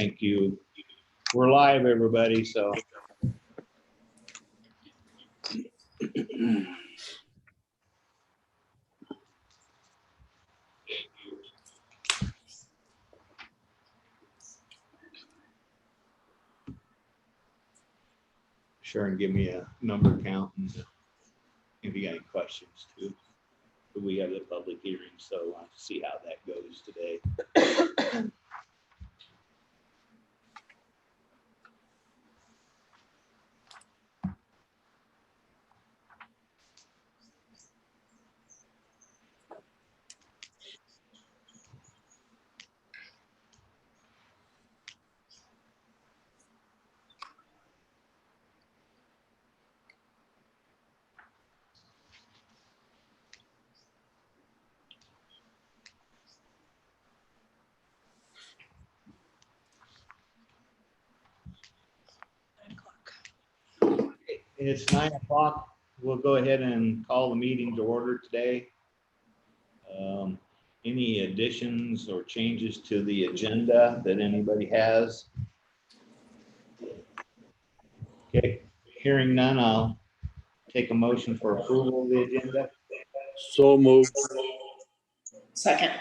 Thank you. We're live, everybody, so. Sure, and give me a number count and if you got any questions too. But we have the public hearing, so we'll see how that goes today. It's 9 o'clock. We'll go ahead and call the meeting to order today. Any additions or changes to the agenda that anybody has? Okay, hearing none, I'll take a motion for approval of the agenda. So moved. Second.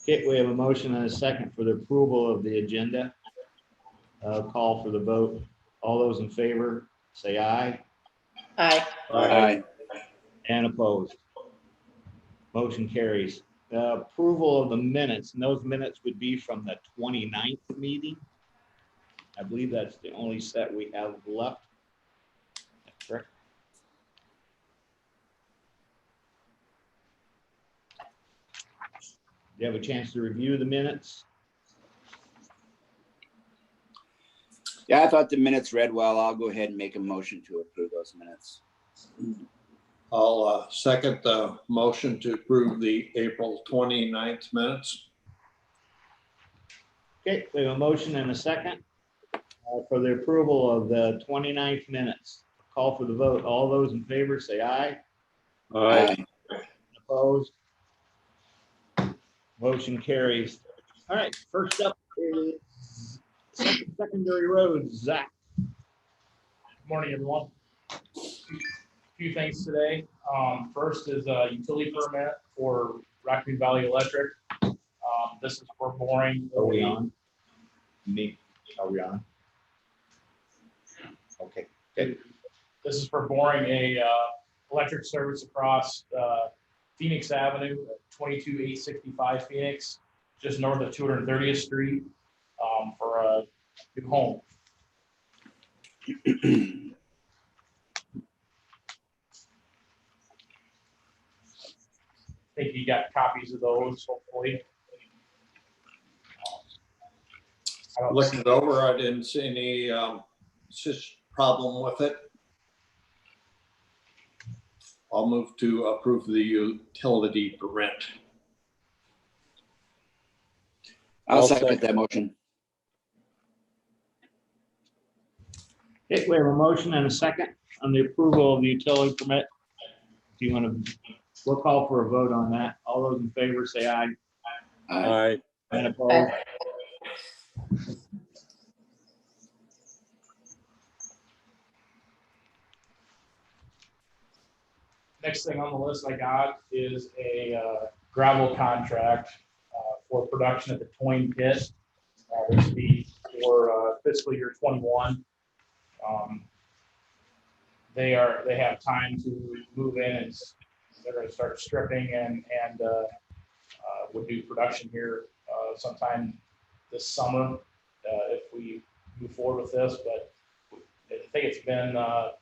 Okay, we have a motion and a second for the approval of the agenda. Call for the vote. All those in favor, say aye. Aye. Aye. And opposed. Motion carries. Approval of the minutes, and those minutes would be from the 29th meeting. I believe that's the only set we have left. That's correct. Do you have a chance to review the minutes? Yeah, I thought the minutes read well. I'll go ahead and make a motion to approve those minutes. I'll second the motion to approve the April 29th minutes. Okay, we have a motion and a second for the approval of the 29th minutes. Call for the vote. All those in favor say aye. Aye. Opposed? Motion carries. All right, first up is secondary roads. Zach. Good morning, everyone. A few things today. First is a utility permit for Raccoon Valley Electric. This is for boring. Are we on? Me, are we on? Okay. Good. This is for boring a electric service across Phoenix Avenue, 22865 Phoenix, just north of 230th Street, for a new home. I think you got copies of those, hopefully. I don't Looked see- it over, I didn't see any problem with it. I'll move to approve the utility permit. I'll second that motion. Okay, we have a motion and a second on the approval of the utility permit. Do you want to, we'll call for a vote on that. All those in favor say aye. Aye. And opposed? Next thing on the list I got is a gravel contract for production at the Toyne Pit. This would be for fiscal year 21. They have time to move in and they're going to start stripping and would do production here sometime this summer if we move forward with this. But I think it's been 4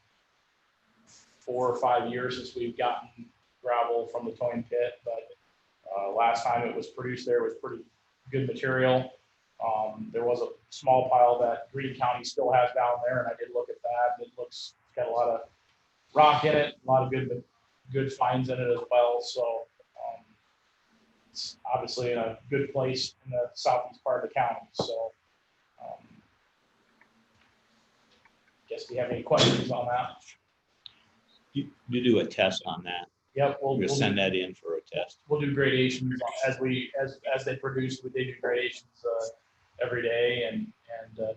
or 5 years since we've gotten gravel from the Toyne Pit, but last time it was produced there was pretty good material. There was a small pile that Greene County still has down there, and I did look at that. It looks got a lot of rock in it, a lot of good finds in it as well. So it's obviously in a good place in the southeast part of the county. So guess we have any questions on that? You do a test on that. Yep, We'll send that in for a test. We'll do gradations as they produce. They do gradations every day and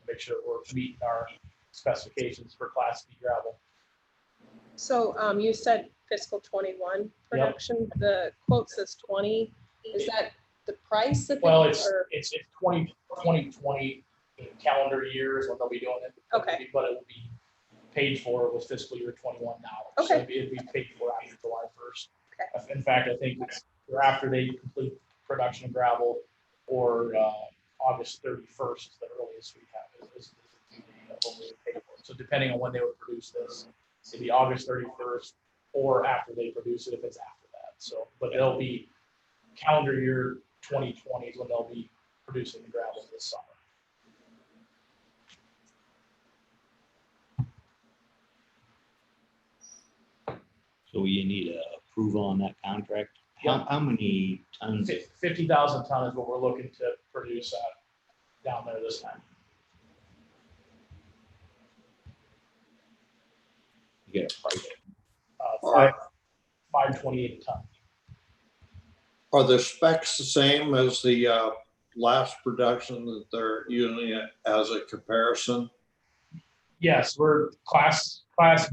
make sure that we're meeting our specifications for Class B gravel. So you said fiscal 21 production, the quote says 20. Is that the price that they? Well, or- it's 2020 calendar years when they'll be doing it. Okay. But it will be paid for with fiscal year 21 now. So Okay. it'd be paid for after July 1st. Okay. In fact, I think it's after they complete production of gravel or August 31st is the earliest we have. Is when we would pay for it. So depending on when they would produce this, it'd be August 31st or after they produce it if it's after that. So, but they'll be calendar year 2020 is when they'll be producing the gravel this summer. So you need a approval on that contract? How many tons? 50,000 ton is what we're looking to produce down there this time. You get a price. 528 a ton. Are the specs the same as the last production that they're using it as a comparison? Yes, we're class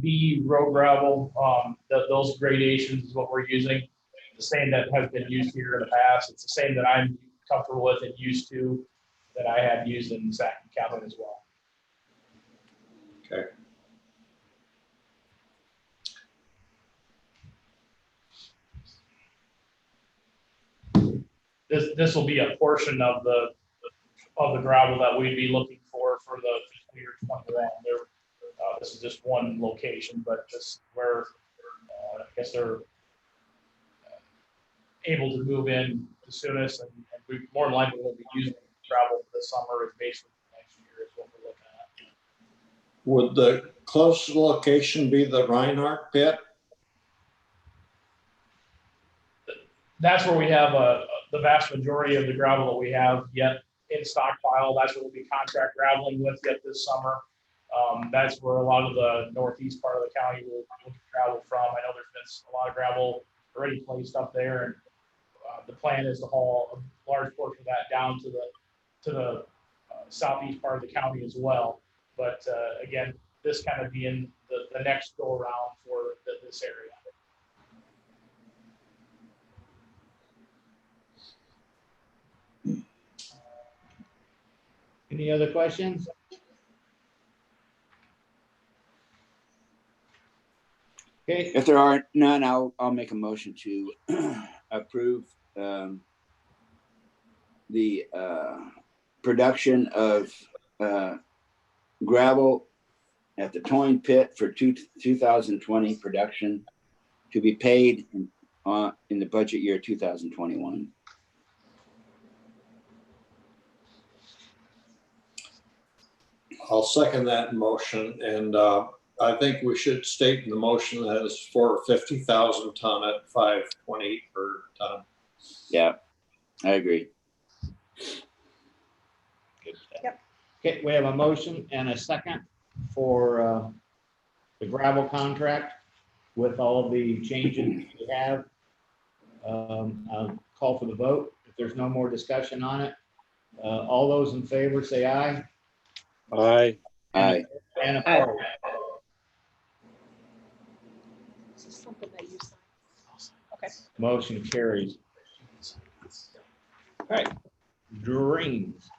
B road gravel. Those gradations is what we're using. The same that has been used here in the past. It's the same that I'm comfortable with and used to that I have used in Sac and Calhoun as well. Okay. This will be a portion of the gravel that we'd be looking for the fiscal year 21. This is just one location, but just where I guess they're able to move in the soonest, and we more than likely will be using gravel this summer as basically next year is what we're looking at. Would the closest location be the Reinhardt pit? That's where we have the vast majority of the gravel that we have yet in stockpile. That's what we'll be contract graveling with yet this summer. That's where a lot of the northeast part of the county will get gravel from. I know there's been a lot of gravel already placed up there, and the plan is to haul a large portion of that down to the southeast part of the county as well. But again, this kind of being the next go around for this area. Any other questions? Okay, If there are none, I'll make a motion to approve the production of gravel at the towing pit for 2020 production to be paid in the budget year 2021. I'll second that motion, and I think we should state in the motion that it's for 50,000 ton at 520 per ton. Yeah, I agree. Yep. okay, we have a motion and a second for the gravel contract with all the changes we have. I'll call for the vote. If there's no more discussion on it, all those in favor say aye. Aye. Aye. And opposed. This is something that you sign. Okay. Motion carries. All right, drains.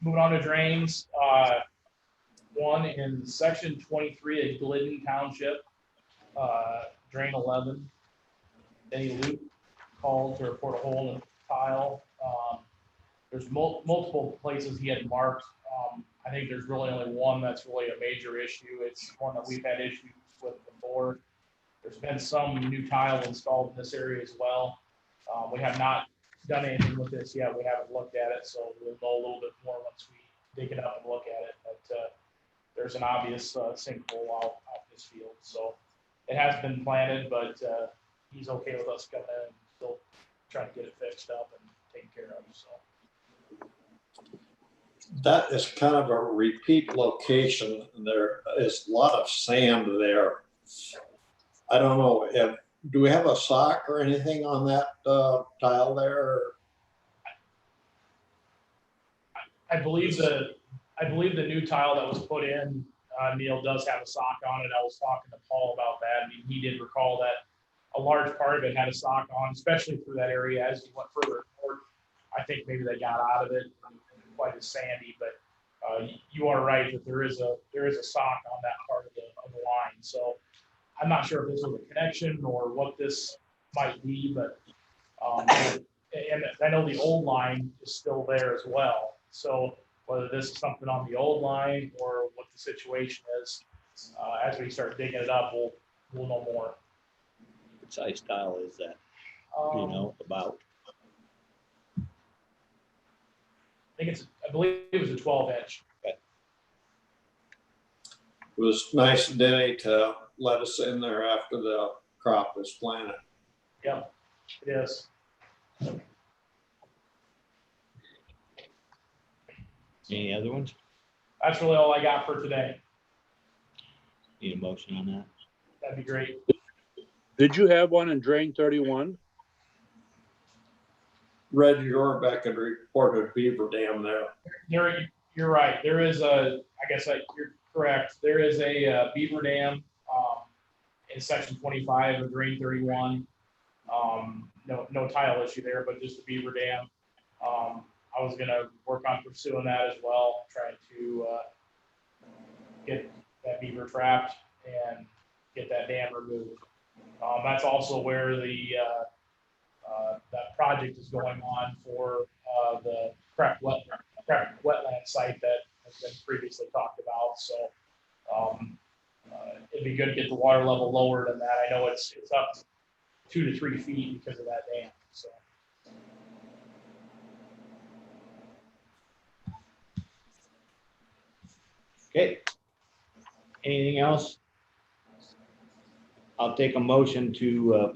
Moving on to drains, one in section 23 of Glidden Township, drain 11. Any loop called to report a hole in the tile. There's multiple places he had marked. I think there's really only one that's really a major issue. It's one that we've had issues with before. There's been some new tile installed in this area as well. We have not done anything with this yet. We haven't looked at it, so we'll know a little bit more once we dig it up and look at it. But there's an obvious sinkhole out this field. So it has been planted, but he's okay with us coming in and still trying to get it fixed up and taken care of. So. That is kind of a repeat location. There is a lot of sand there. I don't know, do we have a sock or anything on that tile there? I believe the new tile that was put in, Neil, does have a sock on it. I was talking to Paul about that. I mean, he did recall that a large part of it had a sock on, especially through that area as you went further north. I think maybe they got out of it, quite as sandy, but you are right that there is a sock on that part of the line. So I'm not sure if this was a connection or what this might be, but and I know the old line is still there as well. So whether this is something on the old line or what the situation is, as we start digging it up, we'll know more. What size tile is that? Do you know about? I believe it was a 12-inch. It was nice of Denny to let us in there after the crop was planted. Yep, it is. Any other ones? That's really all I got for today. Need a motion on that? That'd be great. Did you have one in drain 31? Reggie Orbeck had reported beaver dam there. You're right. There is you're correct. There is a beaver dam in section 25 of drain 31. No tile issue there, but just the beaver dam. I was gonna work on pursuing that as well, trying to get that beaver trapped and get that dam removed. That's also where that project is going on for the cracked wetland site that has been previously talked about. So it'd be good to get the water level lower than that. I know it's up 2 to 3 feet because of that dam. So. Okay. Anything else? I'll take a motion to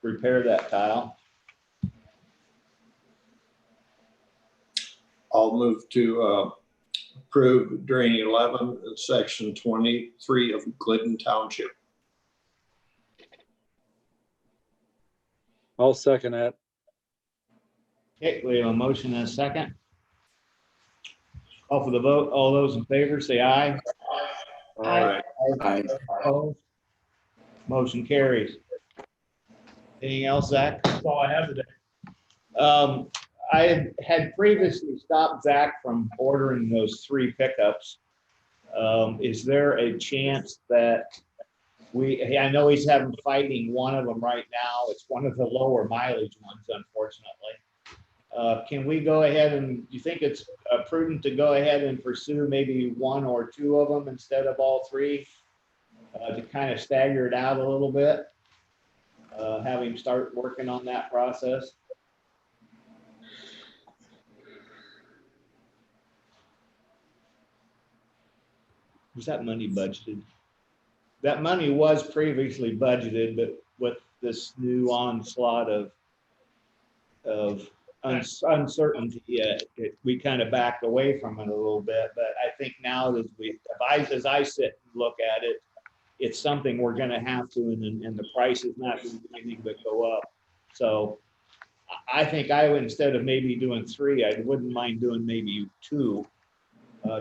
repair that tile. I'll move to approve drain 11 in section 23 of Glidden Township. I'll second that. Okay, we have a motion and a second. Call for the vote. All those in favor, say aye. Aye. Aye. Opposed? Motion carries. Anything else, Zach? That's all I have today. I had previously stopped Zach from ordering those 3 pickups. Is there a chance that I know he's having fighting one of them right now. It's one of the lower mileage ones, unfortunately. Can we go ahead and, do you think it's prudent to go ahead and pursue maybe 1 or 2 of them instead of all 3? To kind of stagger it out a little bit? Have him start working on that process? Was that money budgeted? That money was previously budgeted, but with this new onslaught of uncertainty, we kind of backed away from it a little bit. But I think now that as I sit and look at it, it's something we're going to have to, and the price is not going to do anything but go up. So I think I would, instead of maybe doing 3, I wouldn't mind doing maybe 2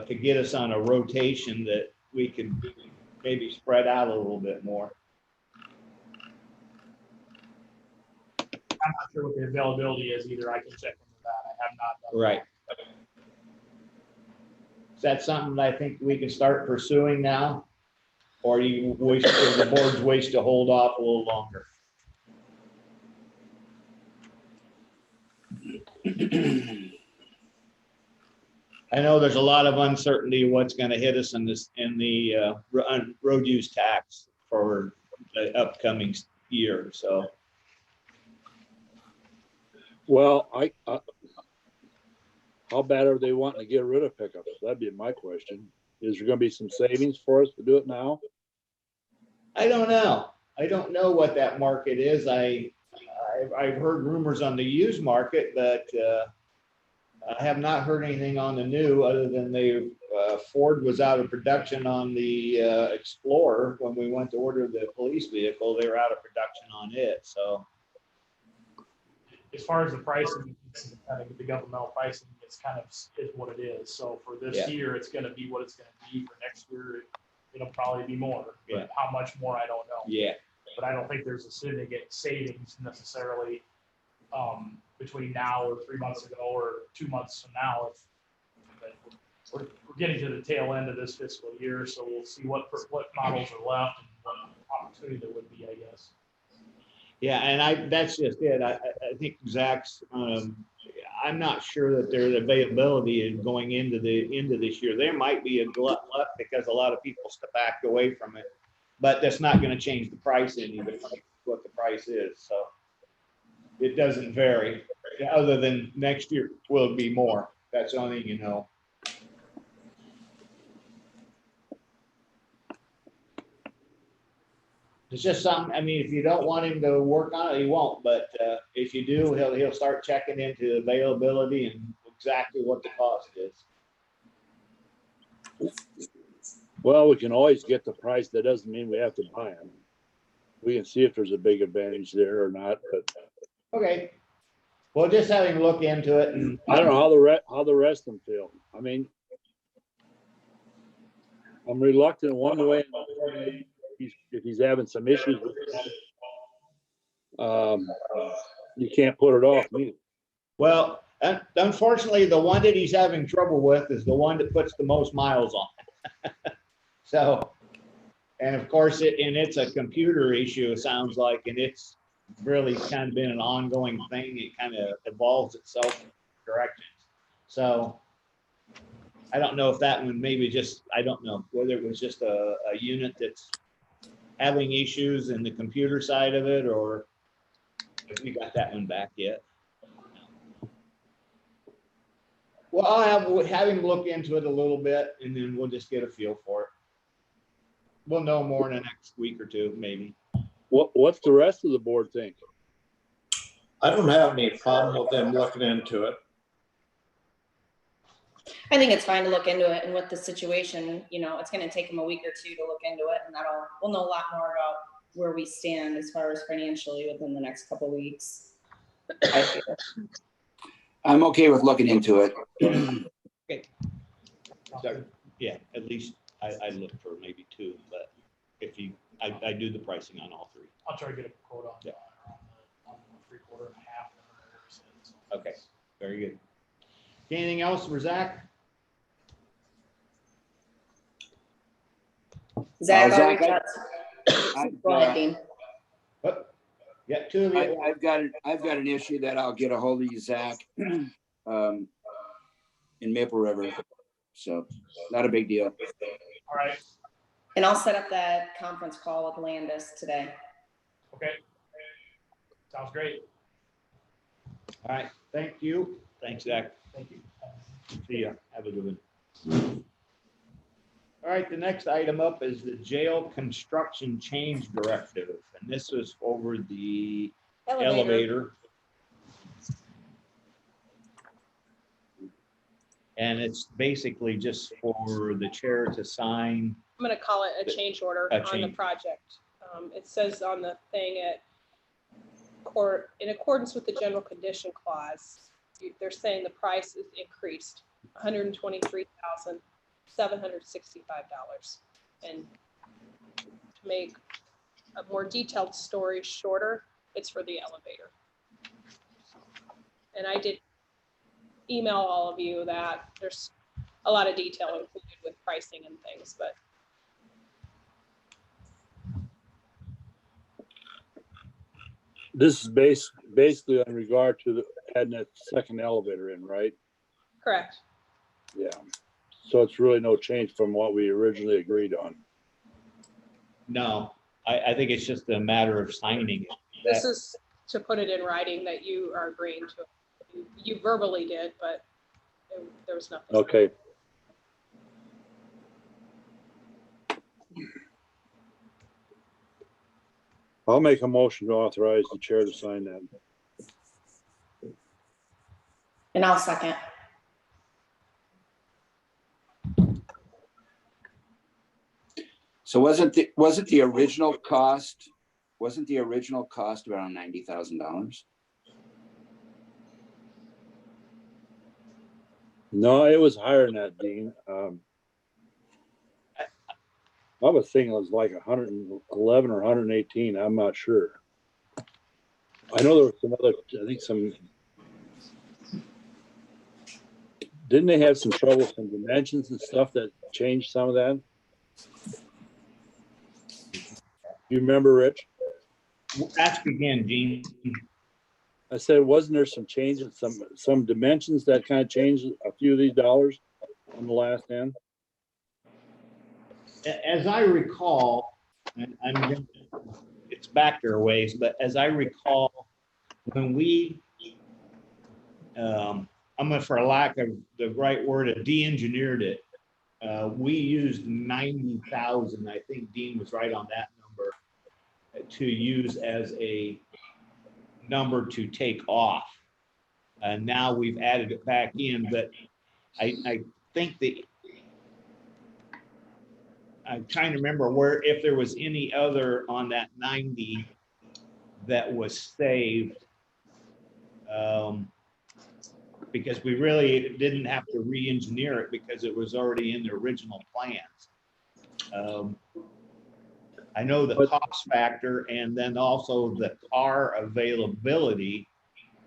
to get us on a rotation that we can maybe spread out a little bit more. I'm not sure what the availability is either. I can check into that. I have not done Right. Is that something that I think we can start pursuing now? Or you wish, or the board's wish to hold off a little longer? I know there's a lot of uncertainty what's going to hit us in the road use tax for the upcoming year. So, Well, how bad are they wanting to get rid of pickups? That'd be my question. Is there going to be some savings for us to do it now? I don't know. I don't know what that market is. I've heard rumors on the used market, but I have not heard anything on the new, other than Ford was out of production on the Explorer when we went to order the police vehicle. They were out of production on it. So as far as the price of I think the governmental pricing is kind of is what it is. So for this Yeah. year, it's gonna be what it's gonna be. For next year, it'll probably be more. Yeah. But how much more, I don't know. Yeah, But I don't think there's a significant savings necessarily between now or 3 months ago or 2 months from now. But we're getting to the tail end of this fiscal year, so we'll see what models are left and what opportunity there would be, I guess. yeah, and that's just it. I think Zach's, I'm not sure that there's availability in going into this year. There might be a glut left because a lot of people backed away from it, but that's not gonna change the price any, what the price is, so. It doesn't vary, other than next year will be more. That's the only thing you know. It's just something, I mean, if you don't want him to work on it, he won't, but if you do, he'll start checking into availability and exactly what the cost is. Well, we can always get the price. That doesn't mean we have to buy them. We can see if there's a big advantage there or not, but Okay. Well, just having a look into it, and I don't know how the rest of them feel. I mean, I'm reluctant one way. If he's having some issues with you can't put it off either. well, unfortunately, the one that he's having trouble with is the one that puts the most miles on. So, and of course, it's a computer issue, it sounds like, and it's really kind of been an ongoing thing. It kind of evolves itself in directions. So I don't know if that one maybe just, I don't know whether it was just a unit that's having issues in the computer side of it, or if we got that one back yet. Well, I'll have him look into it a little bit, and then we'll just get a feel for it. We'll know more in the next week or two, maybe. What's the rest of the board think? I don't have any problem with them looking into it. I think it's fine to look into it, and with the situation, it's gonna take them a week or two to look into it, and we'll know a lot more about where we stand as far as financially within the next couple of weeks. I feel. I'm okay with looking into it. Okay. So, yeah, at least I look for maybe two, but if I do the pricing on all three. I'll try to get a quote on Yeah. on the 3/4 and a half. Whatever it is. Okay, very good. Anything else for Zach? Zach, I'll Zach, reach out. Go ahead, Dean. What? Yeah, two of you. I've got an issue that I'll get a hold of you, Zach, in Maple River. So not a big deal. All right. And I'll set up that conference call with Landis today. Okay. Sounds great. All right, thank you. Thanks, Zach. Thank you. See ya. Have a good one. All right, the next item up is the jail construction change directive, and this is over the elevator. And it's basically just for the chair to sign. I'm gonna call it a change order A on the change. project. It says on the thing in accordance with the general condition clause, they're saying the price is increased $123,765. And to make a more detailed story shorter, it's for the elevator. And I did email all of you that there's a lot of detail included with pricing and things, but This is basically in regard to adding that second elevator in, right? correct. Yeah. So it's really no change from what we originally agreed on. No, I think it's just a matter of signing it. This is to put it in writing that you are agreeing to. You verbally did, but there was nothing. Okay. I'll make a motion to authorize the chair to sign that. And I'll second. So wasn't the original cost around $90,000? No, it was higher than that, Dean. I was thinking it was like 111 or 118. I'm not sure. I know there was some other, I think didn't they have some trouble with some dimensions and stuff that changed some of that? You remember, Rich? Ask again, Gene. I said, wasn't there some changes, some dimensions that kind of changed a few of these dollars on the last end? As I recall, and it's back there a ways, but as I recall, when we, for lack of the right word, de-engineered it, we used 90,000. I think Dean was right on that number to use as a number to take off. And now we've added it back in, but I think I'm trying to remember if there was any other on that 90 that was saved. Because we really didn't have to re-engineer it because it was already in the original plans. I know the cost factor and then also the car availability,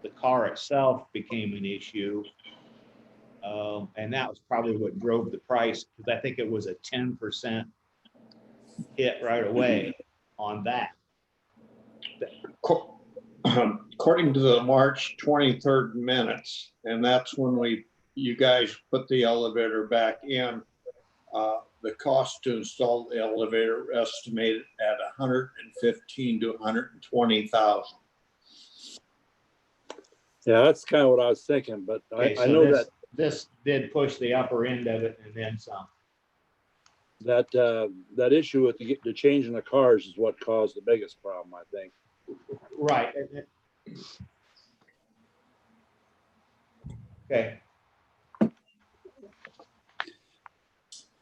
the car itself became an issue. And that was probably what drove the price, because I think it was a 10% hit right away on that. According to the March 23rd minutes, and that's when you guys put the elevator back in, the cost to install the elevator estimated at 115 to 120,000. Yeah, that's kind of what I was thinking, but Okay, I so know this did push the upper end of it and then some. that issue with the changing the cars is what caused the biggest problem, I think. Right. Okay.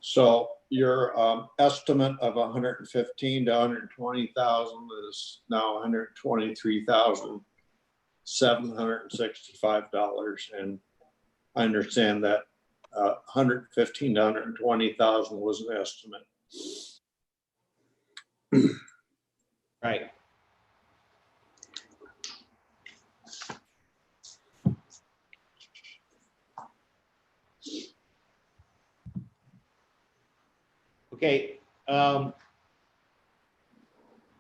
So your estimate of 115 to 120,000 is now 123,765 dollars, and I understand that 115 to 120,000 was an estimate. Right. Okay. I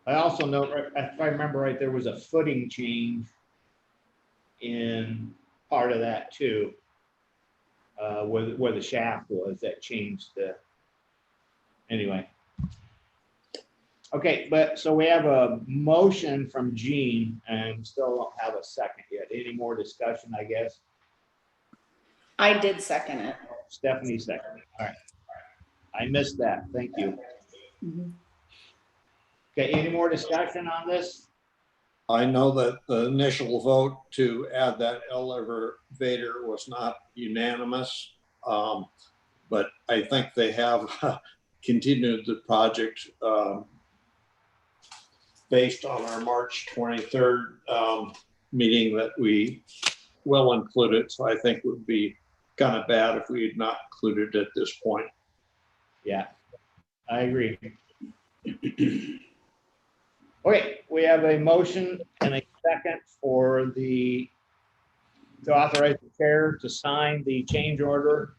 also know, if I remember right, there was a footing change in part of that too, where the shaft was, that changed the. Anyway. Okay, but so we have a motion from Gene and still don't have a second yet. Any more discussion, I guess? I did second it. Stephanie second. All right. I missed that. Thank you. Okay, any more discussion on this? I know that the initial vote to add that elevator was not unanimous, but I think they have continued the project based on our March 23rd meeting that we will include it. So I think it would be kind of bad if we had not included it at this point. Yeah, I agree. Okay, we have a motion and a second to authorize the chair to sign the change order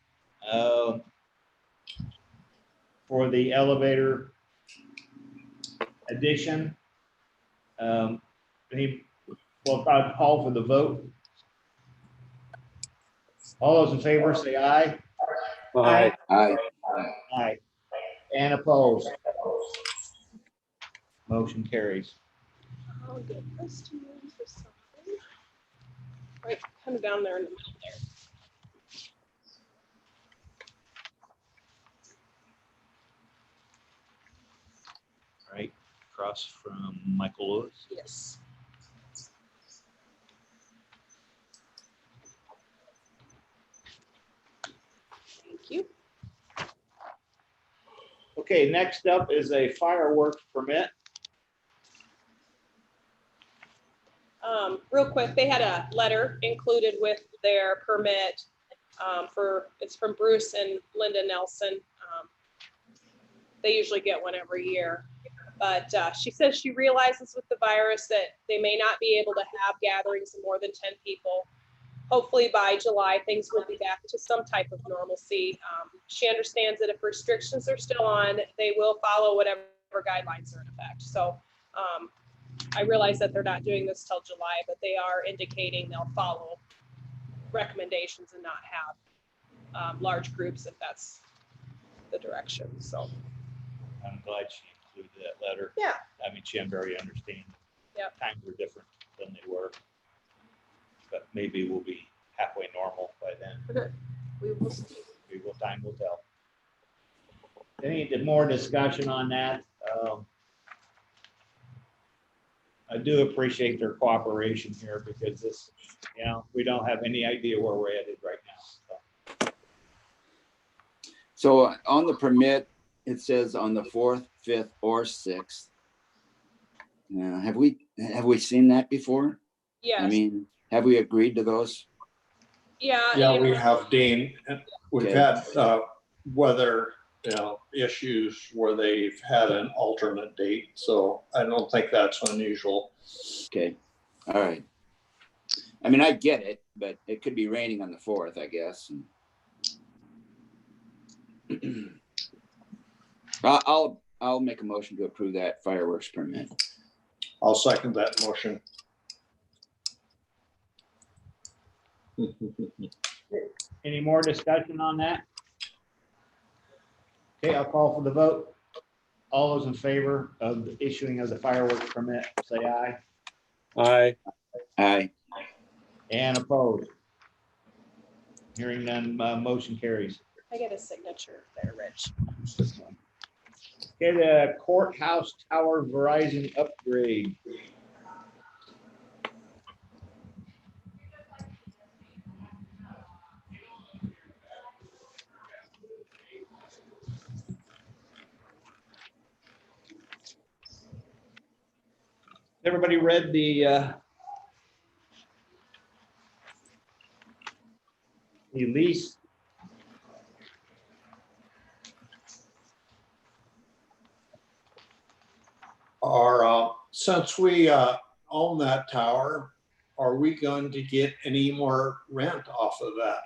for the elevator addition. We'll call for the vote. All those in favor say aye. Aye. Aye. Aye. And opposed. Motion carries. I'll get this to you for something. Right, kind of down there in the middle there. Right across from Michael Lewis. Yes. Thank you. Okay, next up is a fireworks permit. Real quick, they had a letter included with their permit It's from Bruce and Linda Nelson. They usually get one every year. But she says she realizes with the virus that they may not be able to have gatherings of more than 10 people. Hopefully by July, things will be back to some type of normalcy. She understands that if restrictions are still on, they will follow whatever guidelines are in effect. So I realize that they're not doing this till July, but they are indicating they'll follow recommendations and not have large groups if that's the direction. So I'm glad she included that letter. yeah, I mean, she, I'm very understanding. Yep. Times are different than they were. But maybe we'll be halfway normal by then. we will see. Time will tell. Any more discussion on that? I do appreciate their cooperation here because this, you know, we don't have any idea where we're headed right now. So on the permit, it says on the 4th, 5th, or 6th. Have we seen that before? Yes. I mean, have we agreed to those? Yeah. Yeah, we have, Dean. We've Okay. had weather, issues where they've had an alternate date. So I don't think that's unusual. Okay, all right. I mean, I get it, but it could be raining on the 4th, I guess. I'll make a motion to approve that fireworks permit. I'll second that motion. Any more discussion on that? Okay, I'll call for the vote. All those in favor of the issuing of the fireworks permit, say aye. Aye. Aye. And opposed. Hearing none, motion carries. I get a signature there, Rich. Okay, the courthouse tower Verizon upgrade. Everybody read the lease? Since we own that tower, are we going to get any more rent off of that?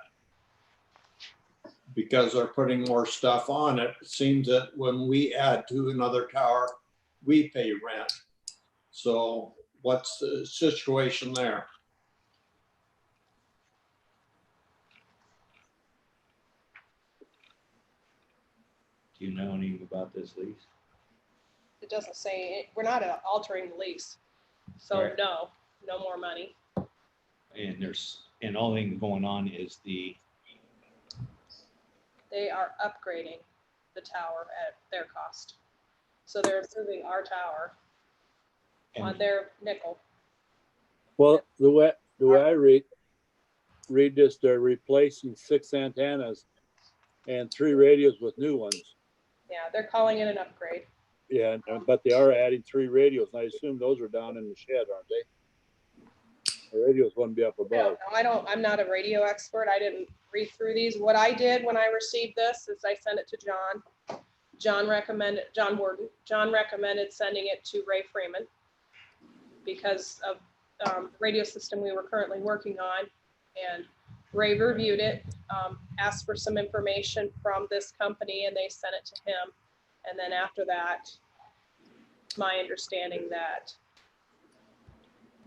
Because they're putting more stuff on it. It seems that when we add to another tower, we pay rent. So what's the situation there? Do you know anything about this lease? It doesn't say, we're not altering the lease. So Right. no more money. And all thing going on is the, They are upgrading the tower at their cost. So they're improving our tower on and their nickel. Well, the way I read this, they're replacing 6 antennas and 3 radios with new ones. Yeah, they're calling it an upgrade. Yeah, but they are adding 3 radios. And I assume those are down in the shed, aren't they? The radios wouldn't be up above. I'm not a radio expert. I didn't read through these. What I did when I received this is I sent it to John. John Warden. John recommended sending it to Ray Freeman because of the radio system we were currently working on. And Ray reviewed it, asked for some information from this company, and they sent it to him. And then after that, my understanding that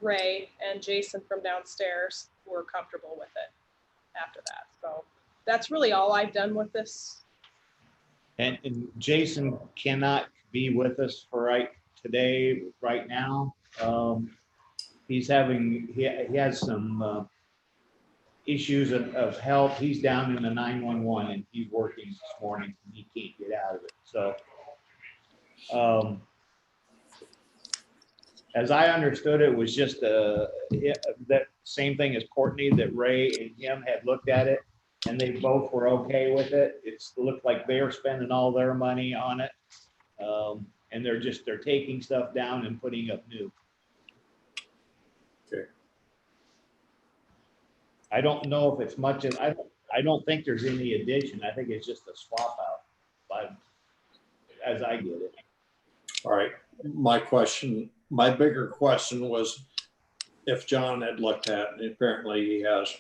Ray and Jason from downstairs were comfortable with it after that. So that's really all I've done with this. and Jason cannot be with us for right now. He has some issues of health. He's down in the 911 and he's working this morning and he can't get out of it. So as I understood, it was just that same thing as Courtney, that Ray and him had looked at it and they both were okay with it. It looked like they were spending all their money on it. And they're taking stuff down and putting up new. Okay. I don't know if it's much of, I don't think there's any addition. I think it's just a swap out, but as I get it. All right, my bigger question was if John had looked at it, apparently he has.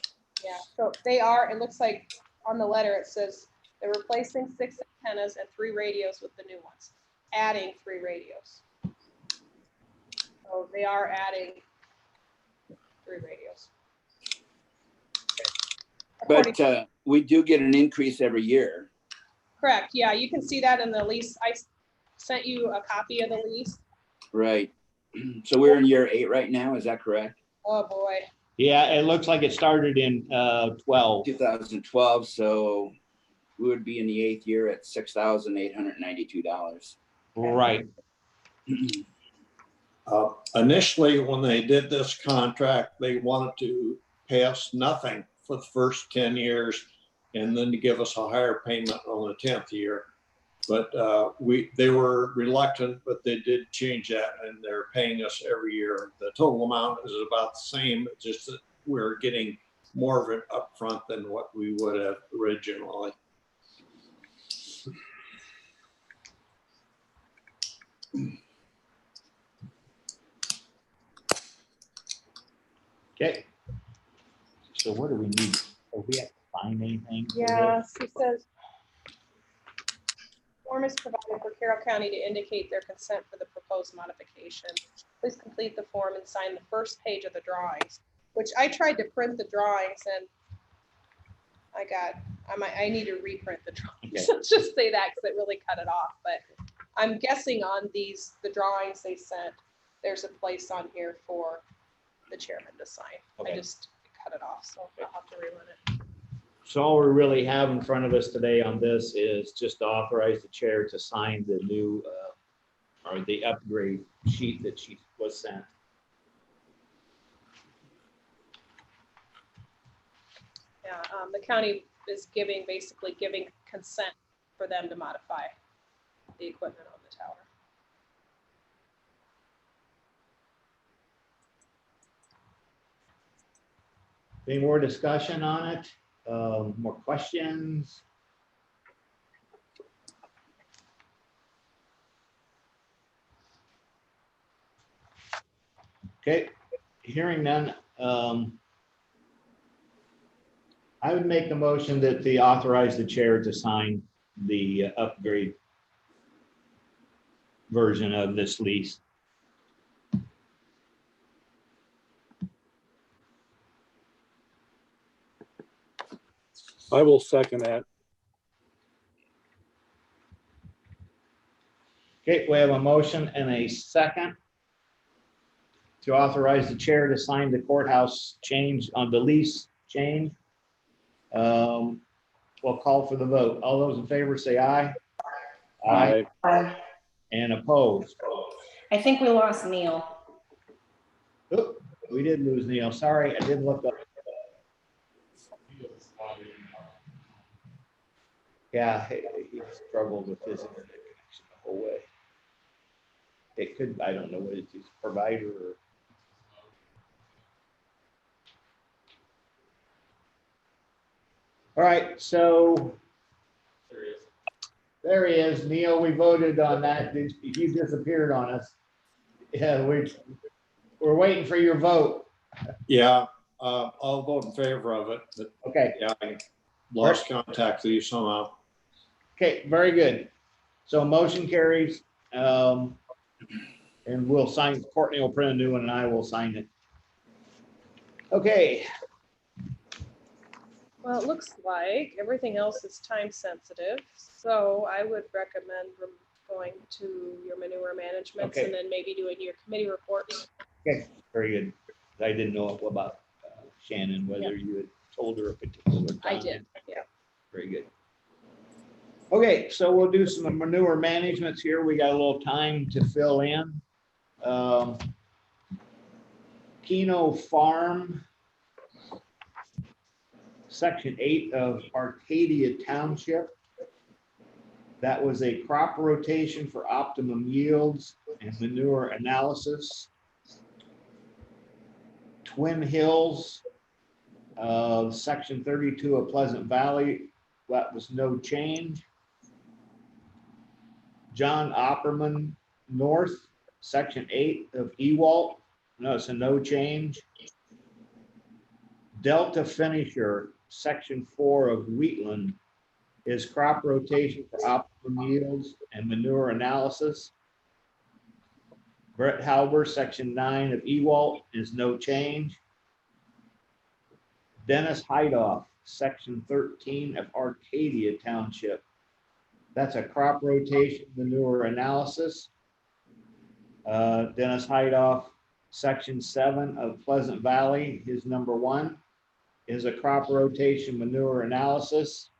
Yeah, so they are, it looks like on the letter, it says they're replacing 6 antennas and 3 radios with the new ones, adding 3 radios. So they are adding 3 radios. But we do get an increase every year. Correct, yeah, you can see that in the lease. I sent you a copy of the lease. Right. So we're in year 8 right now, is that correct? Oh, boy. Yeah, it looks like it started in 12. 2012, so we would be in the 8th year at $6,892. Right. Initially, when they did this contract, they wanted to pay us nothing for the first 10 years and then to give us a higher payment on the 10th year. But they were reluctant, but they did change that and they're paying us every year. The total amount is about the same, just that we're getting more of it upfront than what we would have originally. Okay. So what do we need? Do we have to find anything? for Yeah, this? she says, form is provided for Carroll County to indicate their consent for the proposed modification. Please complete the form and sign the first page of the drawings, which I tried to print the drawings and I need to reprint the drawings. Okay. Let's just say that because it really cut it off. But I'm guessing on the drawings they sent, there's a place on here for the chairman to sign. Okay. I just cut it off, so I'll have to rerun it. So all we really have in front of us today on this is just to authorize the chair to sign the new or the upgrade sheet that she was sent. Yeah, the county is basically giving consent for them to modify the equipment on the tower. Any more discussion on it? More questions? Okay, hearing none. I would make the motion that they authorize the chair to sign the upgrade version of this lease. I will second that. Okay, we have a motion and a second to authorize the chair to sign the courthouse change on the lease change. We'll call for the vote. All those in favor say aye. Aye. And opposed. I think we lost Neil. Oop, we did lose Neil. Sorry, I didn't look up. Yeah, he struggled with his internet connection the whole way. It could, I don't know what it's, his provider or. All right, so. There he is. Neil, we voted on that. You disappeared on us. Yeah, we're waiting for your vote. Yeah, I'll vote in favor of it, but Okay, yeah, I lost contact with you somehow. okay, very good. So motion carries. And we'll sign, Courtney will print a new one and I will sign it. Okay, Well, it looks like everything else is time sensitive, so I would recommend going to your manure management Okay. and then maybe doing your committee reports. okay, very good. I didn't know about Shannon, whether you had told her a particular time. I did, yeah. Very good. Okay, so we'll do some manure managements here. We got a little time to fill in. Keno Farm, Section 8 of Arcadia Township. That was a crop rotation for optimum yields and manure analysis. Twin Hills Section 32 of Pleasant Valley, that was no change. John Opperman North, Section 8 of Ewalt, no, it's a no change. Delta Finisher, Section 4 of Wheatland, is crop rotation for optimum yields and manure analysis. Brett Halber, Section 9 of Ewalt, is no change. Dennis Heidoff, Section 13 of Arcadia Township. That's a crop rotation manure analysis. Dennis Heidoff, Section 7 of Pleasant Valley, his number 1 is a crop rotation manure analysis.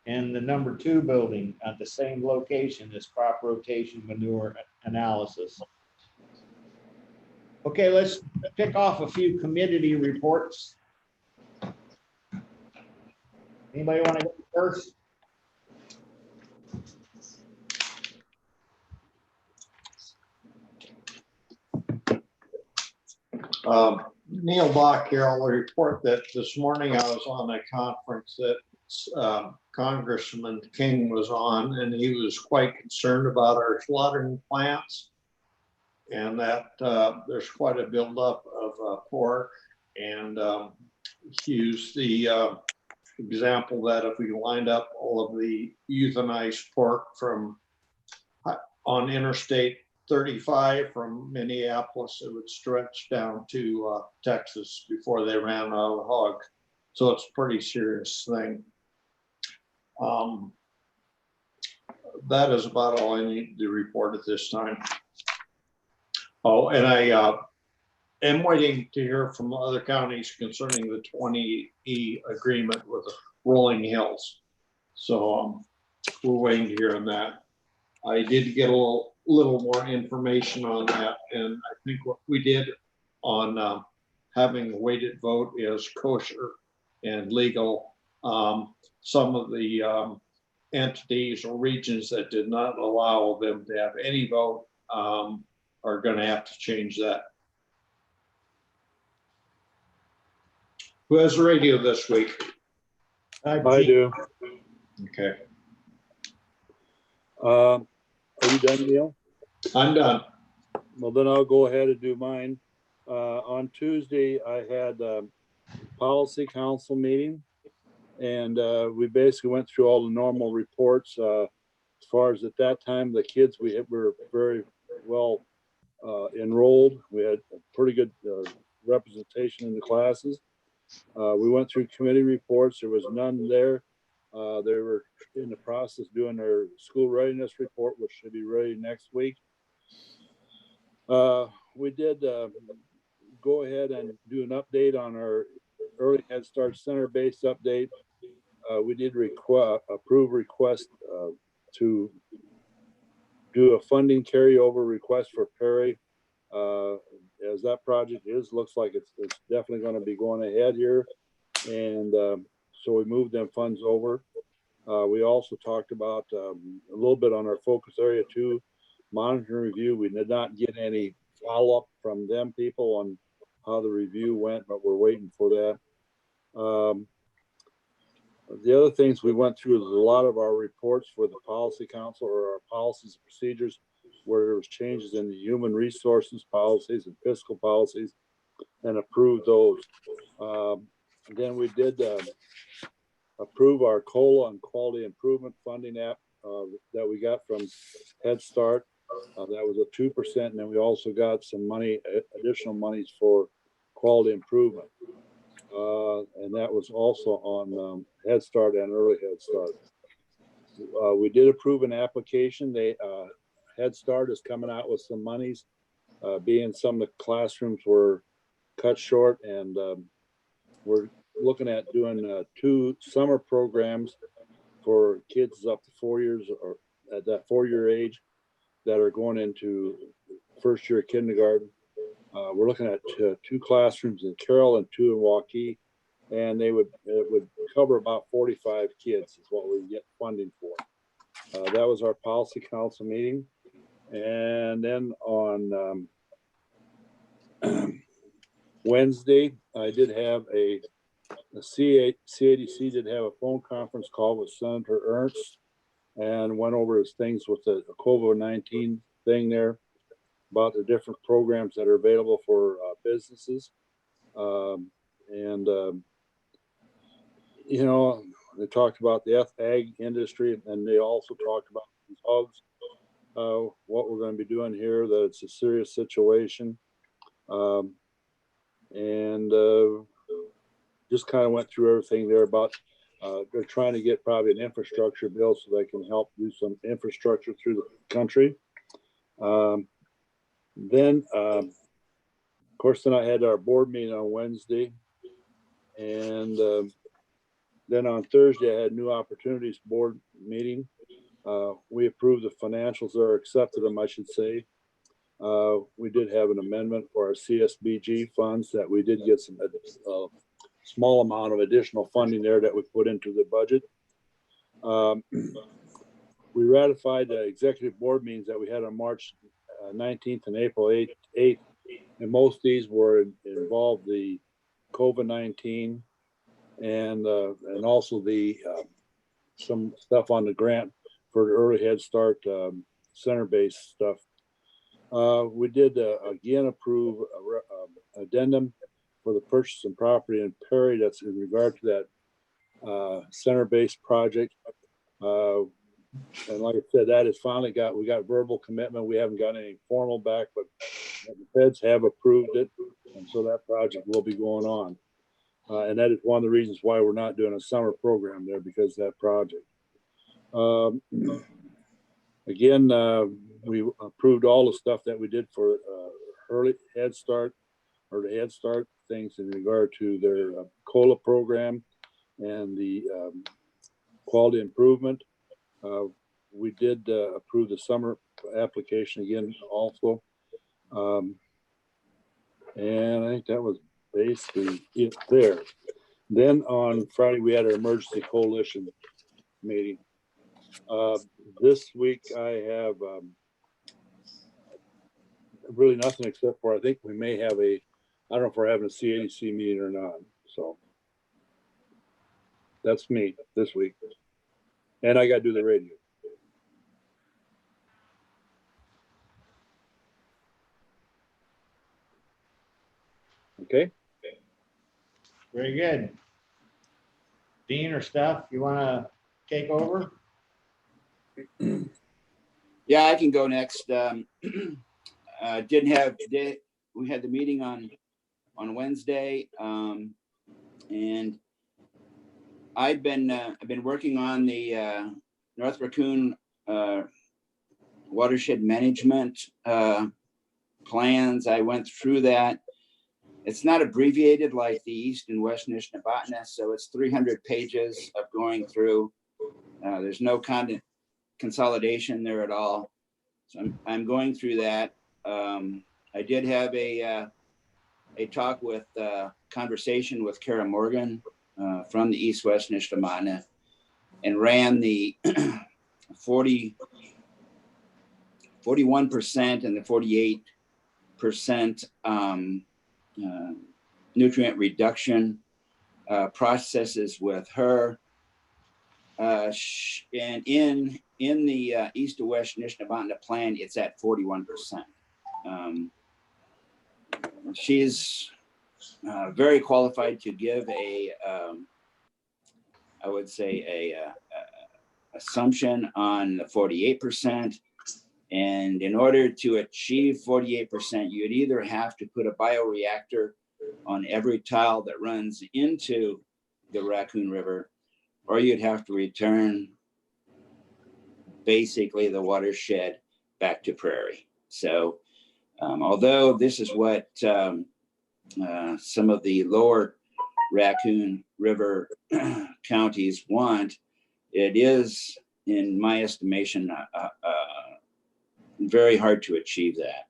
And the number 2 building at the same location is crop rotation manure analysis. Okay, let's pick off a few committee reports. Anybody want to go first? Neil Bach, Carroll, will report that this morning I was on a conference that Congressman King was on, and he was quite concerned about our slaughtering plants and that there's quite a buildup of pork. And he used the example that if we lined up all of the euthanized pork from on Interstate 35 from Minneapolis, it would stretch down to Texas before they ran out of hog. So it's a pretty serious thing. That is about all I need to report at this time. Oh, and I am waiting to hear from other counties concerning the 20E agreement with Rolling Hills. So we're waiting to hear on that. I did get a little more information on that, and I think what we did on having a weighted vote is kosher and legal. Some of the entities or regions that did not allow them to have any vote are going to have to change that. Who has the radio this week? I do. Okay, Are you done, Neil? I'm done. Well, then I'll go ahead and do mine. On Tuesday, I had a policy council meeting, and we basically went through all the normal reports. As far as at that time, the kids were very well enrolled. We had a pretty good representation in the classes. We went through committee reports. There was none there. They were in the process doing their school readiness report, which should be ready next week. We did go ahead and do an update on our Early Head Start Center-based update. We did approve request to do a funding carryover request for Perry. As that project looks like it's definitely going to be going ahead here. And so we moved them funds over. We also talked about a little bit on our focus area 2 monitoring review. We did not get any follow-up from them people on how the review went, but we're waiting for that. The other things we went through is a lot of our reports for the policy council or our policies and procedures where there was changes in the human resources policies and fiscal policies and approved those. Then we did approve our COLA and quality improvement funding app that we got from Head Start. That was a 2%, and then we also got some money, additional monies for quality improvement. And that was also on Head Start and Early Head Start. We did approve an application. Head Start is coming out with some monies, being some of the classrooms were cut short, and we're looking at doing 2 summer programs for kids up to 4 years or at that 4-year age that are going into first year kindergarten. We're looking at 2 classrooms in Carroll and 2 in Waukee, and it would cover about 45 kids is what we get funding for. That was our policy council meeting. And then on Wednesday, I did have a The CADC did have a phone conference call with Senator Ernst and went over his things with the COVID-19 thing there about the different programs that are available for businesses. You know, they talked about the ag industry, and they also talked about these hogs, what we're going to be doing here, that it's a serious situation. Just kind of went through everything there about they're trying to get probably an infrastructure bill so they can help do some infrastructure through the country. Then, of course, then I had our board meeting on Wednesday, and then on Thursday I had New Opportunities board meeting. We approved the financials, or accepted them, I should say. We did have an amendment for our CSBG funds that we did get some small amount of additional funding there that we put into the budget. We ratified the executive board meetings that we had on March 19th and April 8th, and most of these were involved the COVID-19 and also the some stuff on the grant for the early Head Start center-based stuff. We did again approve a addendum for the purchase of property in Perry. That's in regard to that center-based project. And like I said, that is finally we got verbal commitment. We haven't got any formal back, but the feds have approved it. And so that project will be going on. And that is one of the reasons why we're not doing a summer program there, because of that project. Again, we approved all the stuff that we did for early Head Start, or the Head Start things in regard to their COLA program and the quality improvement. We did approve the summer application again also. And I think that was basically it there. Then on Friday, we had our emergency coalition meeting. This week I have really nothing except for, I think we may have I don't know if we're having a CADC meeting or not. So that's me this week. And I got to do the radio. Okay. Very good. Dean or Steph, you want to take over? Yeah, I can go next. We had the meeting on Wednesday, and I've been working on the North Raccoon watershed management plans. I went through that. It's not abbreviated like the East and West Nishnabotna, so it's 300 pages of going through. There's no consolidation there at all. So I'm going through that. I did have a talk with conversation with Carroll Morgan from the East West Nishnabotna, and ran the 41% and the 48% nutrient reduction processes with her. And in the East to West Nishnabotna plan, it's at 41%. She's very qualified to give I would say assumption on the 48%. And in order to achieve 48%, you'd either have to put a bioreactor on every tile that runs into the Raccoon River, or you'd have to return basically the watershed back to prairie. So although this is what some of the lower Raccoon River counties want, it is, in my estimation, very hard to achieve that.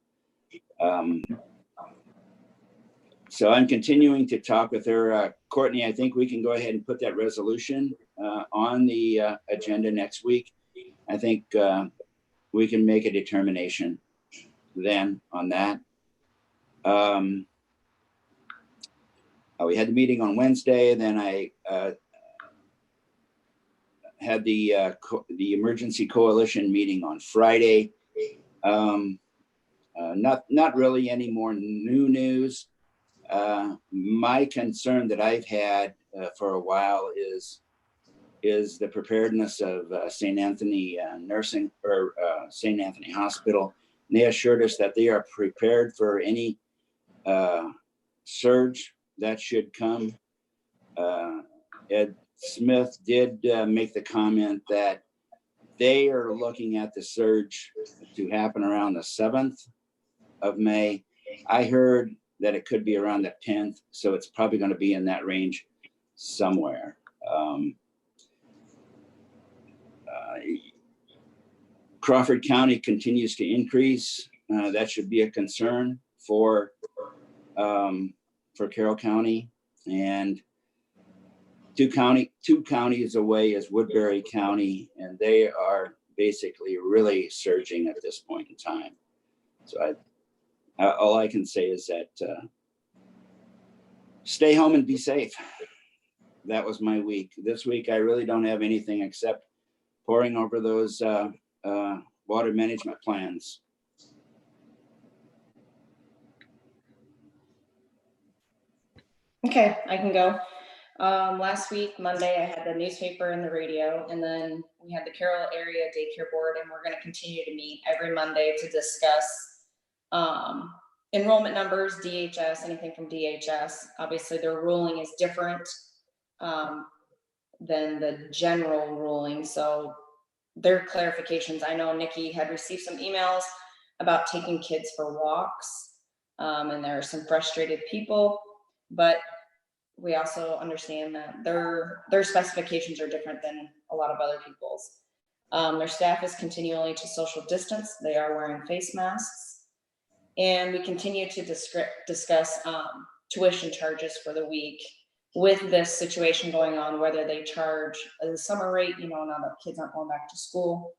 So I'm continuing to talk with her. Courtney, I think we can go ahead and put that resolution on the agenda next week. I think we can make a determination then on that. We had the meeting on Wednesday, then I had the emergency coalition meeting on Friday. Not really any more new news. My concern that I've had for a while is the preparedness of St. Anthony Nursing or St. Anthony Hospital. And they assured us that they are prepared for any surge that should come. Ed Smith did make the comment that they are looking at the surge to happen around the 7th of May. I heard that it could be around the 10th, so it's probably going to be in that range somewhere. Crawford County continues to increase. That should be a concern for Carroll County, and two counties away is Woodbury County, and they are basically really surging at this point in time. So all I can say is that stay home and be safe. That was my week. This week, I really don't have anything except poring over those water management plans. Okay, I can go. Last week, Monday, I had the newspaper and the radio, and then we had the Carroll Area Daycare Board, and we're going to continue to meet every Monday to discuss enrollment numbers, DHS, anything from DHS. Obviously, their ruling is different than the general ruling, so their clarifications. I know Nikki had received some emails about taking kids for walks, and there are some frustrated people, but we also understand that their specifications are different than a lot of other people's. Their staff is continually to social distance. They are wearing face masks. And we continue to discuss tuition charges for the week with this situation going on, whether they charge the summer rate, now that kids aren't going back to school,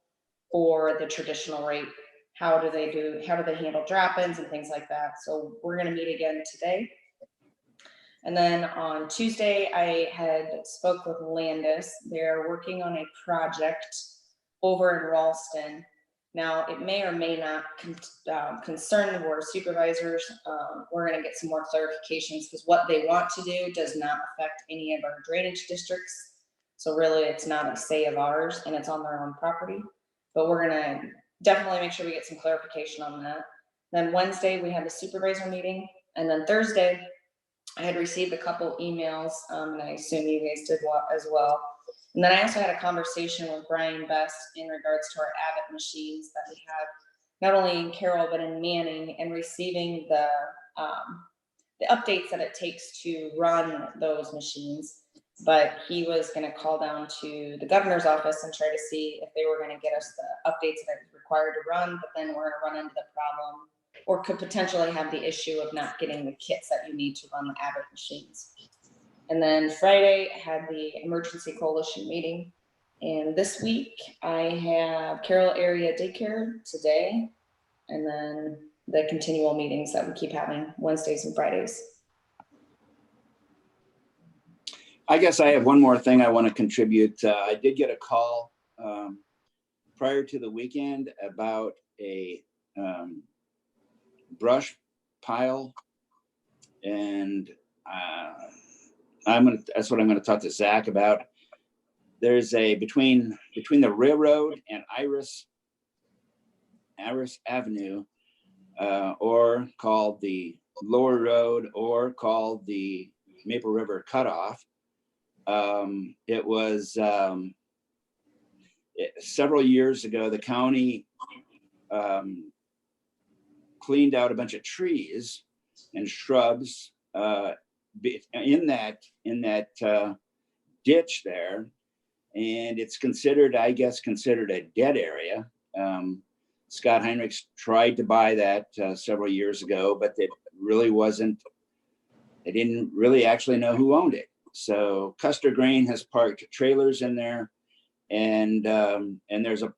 or the traditional rate. How do they handle drop-ins and things like that? So we're going to meet again today. And then on Tuesday, I had spoke with Landis. They're working on a project over in Ralston. Now, it may or may not concern the board of supervisors. We're going to get some more clarifications because what they want to do does not affect any of our drainage districts. So really, it's not a say of ours, and it's on their own property. But we're going to definitely make sure we get some clarification on that. Then Wednesday, we had the supervisor meeting. And then Thursday, I had received a couple emails, and I assume you guys did as well. And then I also had a conversation with Brian Best in regards to our Abbott machines that we have, not only in Carroll, but in Manning, and receiving the updates that it takes to run those machines. But he was going to call down to the governor's office and try to see if they were going to get us the updates that it was required to run, but then we're going to run into the problem, or could potentially have the issue of not getting the kits that you need to run the Abbott machines. And then Friday, I had the emergency coalition meeting. And this week, I have Carroll Area Daycare today, and then the continual meetings that we keep having Wednesdays and Fridays. I guess I have one more thing I want to contribute. I did get a call prior to the weekend about a brush pile, and that's what I'm going to talk to Zach about. There's between the railroad and Iris Avenue, or called the Lower Road, or called the Maple River Cutoff. It was several years ago, the county cleaned out a bunch of trees and shrubs in that ditch there, and it's considered a dead area. Scott Heinrichs tried to buy that several years ago, but it really wasn't. They didn't really actually know who owned it. So Custer Grain has parked trailers in there, and there's a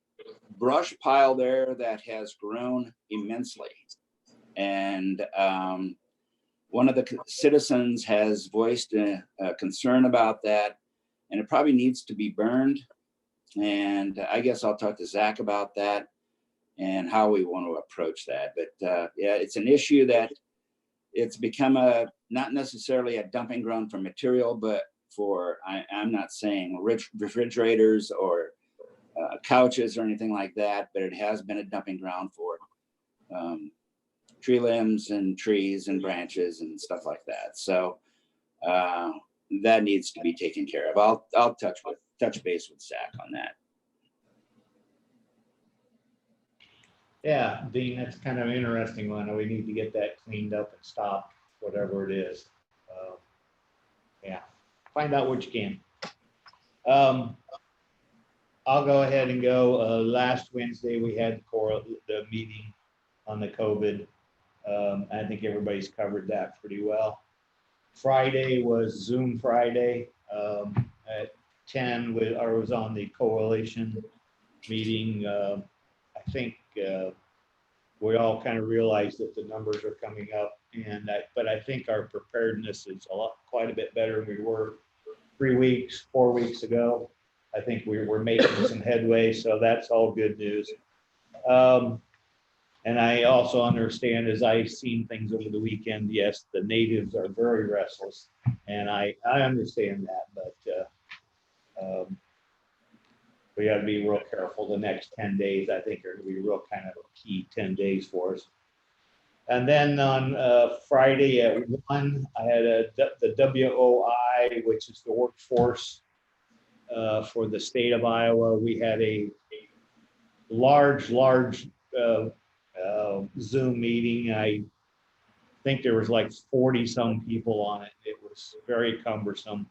brush pile there that has grown immensely. And one of the citizens has voiced a concern about that, and it probably needs to be burned. And I guess I'll talk to Zach about that and how we want to approach that. But yeah, it's an issue that it's become not necessarily a dumping ground for material, but for, I'm not saying refrigerators or couches or anything like that, but it has been a dumping ground for tree limbs and trees and branches and stuff like that. So that needs to be taken care of. I'll touch base with Zach on that. Yeah, Dean, that's kind of an interesting one. We need to get that cleaned up and stopped, whatever it is. Yeah, find out what you can. I'll go ahead and go. Last Wednesday, we had the meeting on the COVID. I think everybody's covered that pretty well. Friday was Zoom Friday at 10. Was on the coalition meeting. I think we all kind of realized that the numbers are coming up, but I think our preparedness is quite a bit better than we were 4 weeks ago. I think we're making some headway, so that's all good news. And I also understand, as I've seen things over the weekend, yes, the natives are very restless, and I understand that, but we got to be real careful. The next 10 days, I think, are going to be real kind of key 10 days for us. And then on Friday at 1, I had the WOI, which is the workforce for the state of Iowa. We had a large Zoom meeting. I think there was like 40 some people on it. It was very cumbersome.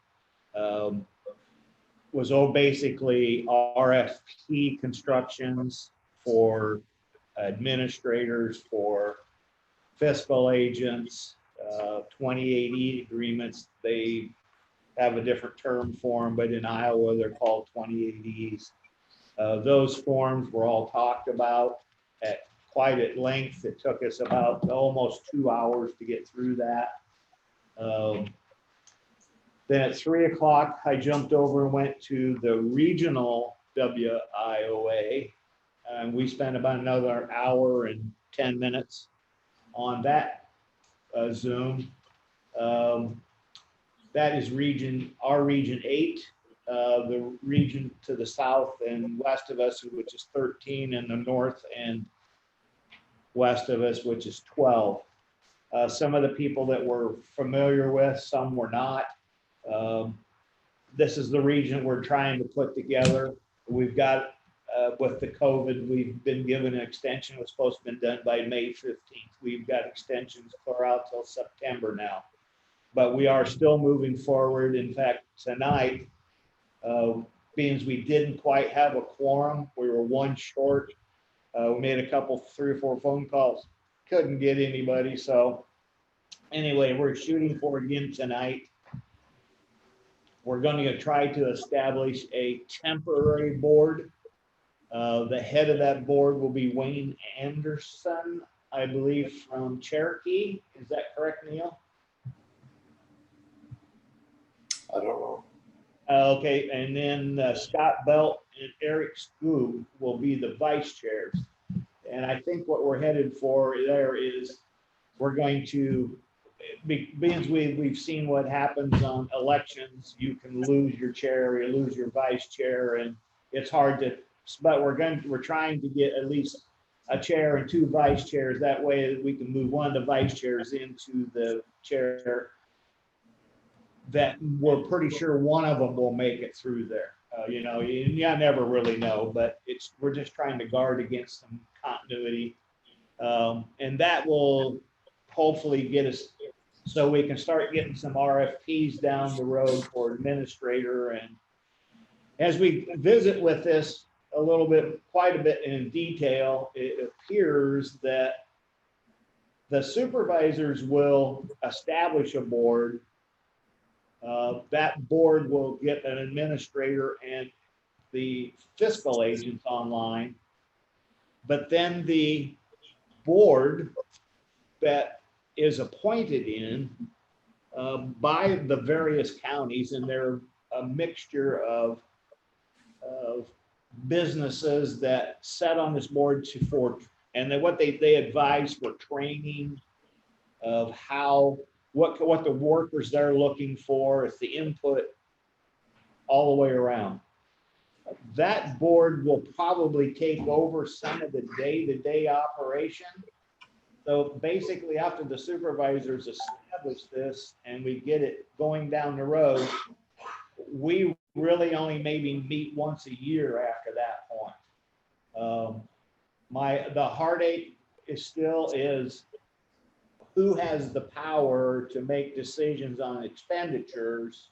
Was basically RFP constructions for administrators, for fiscal agents, 2080 agreements. They have a different term for them, but in Iowa, they're called 2080s. Those forms were all talked about quite at length. It took us about almost 2 hours to get through that. Then at 3 o'clock, I jumped over and went to the regional WIOA, and we spent about another hour and 10 minutes on that Zoom. That is our region 8, the region to the south and west of us, which is 13, and the north and west of us, which is 12. Some of the people that we're familiar with, some were not. This is the region we're trying to put together. We've got, with the COVID, we've been given an extension. It was supposed to have been done by May 15th. We've got extensions clear out till September now. But we are still moving forward. In fact, tonight, being as we didn't quite have a quorum, we were one short. We made a couple, 3 or 4 phone calls, couldn't get anybody. So anyway, we're shooting for it again tonight. We're going to try to establish a temporary board. The head of that board will be Wayne Anderson, I believe, from Cherokee. Is that correct, Neil? I don't know. Okay, and then Scott Belt and Eric Scoob will be the vice chairs. And I think what we're headed for there is we're going to, because we've seen what happens on elections, you can lose your chair, you lose your vice chair, and it's hard to, but we're trying to get at least a chair and 2 vice chairs. That way we can move one of the vice chairs into the chair that we're pretty sure one of them will make it through there. You know, you never really know, but we're just trying to guard against some continuity. And that will hopefully get us so we can start getting some RFPs down the road for administrator. And as we visit with this a little bit, quite a bit in detail, it appears that the supervisors will establish a board. That board will get an administrator and the fiscal agents online, but then the board that is appointed in by the various counties, and they're a mixture of businesses that set on this board and then what they advise for training of how, what the workers they're looking for, it's the input all the way around. That board will probably take over some of the day-to-day operation. So basically, after the supervisors establish this and we get it going down the road, we really only maybe meet once a year after that point. The heartache still is who has the power to make decisions on expenditures,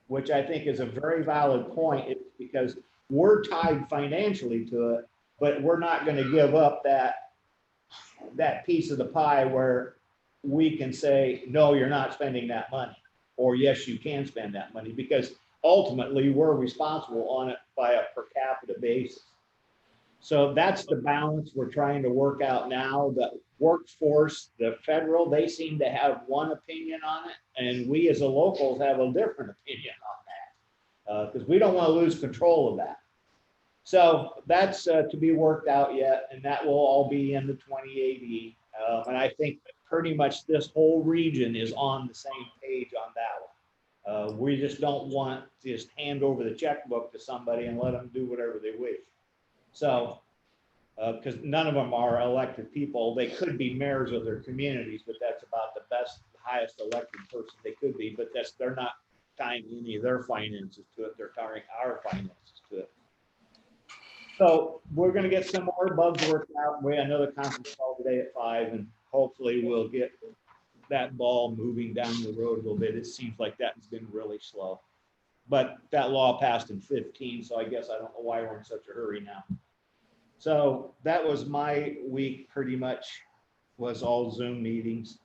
which I think is a very valid point. It's because we're tied financially to it, but we're not going to give up that piece of the pie where we can say, no, you're not spending that money, or yes, you can spend that money, because ultimately we're responsible on it by a per capita basis. So that's the balance we're trying to work out now. The workforce, the federal, they seem to have one opinion on it, and we as a locals have a different opinion on that, because we don't want to lose control of that. So that's to be worked out yet, and that will all be in the 2080. And I think pretty much this whole region is on the same page on that one. We just don't want to just hand over the checkbook to somebody and let them do whatever they wish. So, because none of them are elected people, they could be mayors of their communities, but that's about the best, highest elected person they could be. But they're not tying any of their finances to it. They're tying our finances to it. So we're going to get some more bugs worked out. We have another conference call today at 5, and hopefully we'll get that ball moving down the road a little bit. It seems like that has been really slow. But that law passed in 15, so I guess I don't know why we're in such a hurry now. So that was my week, pretty much was all Zoom meetings.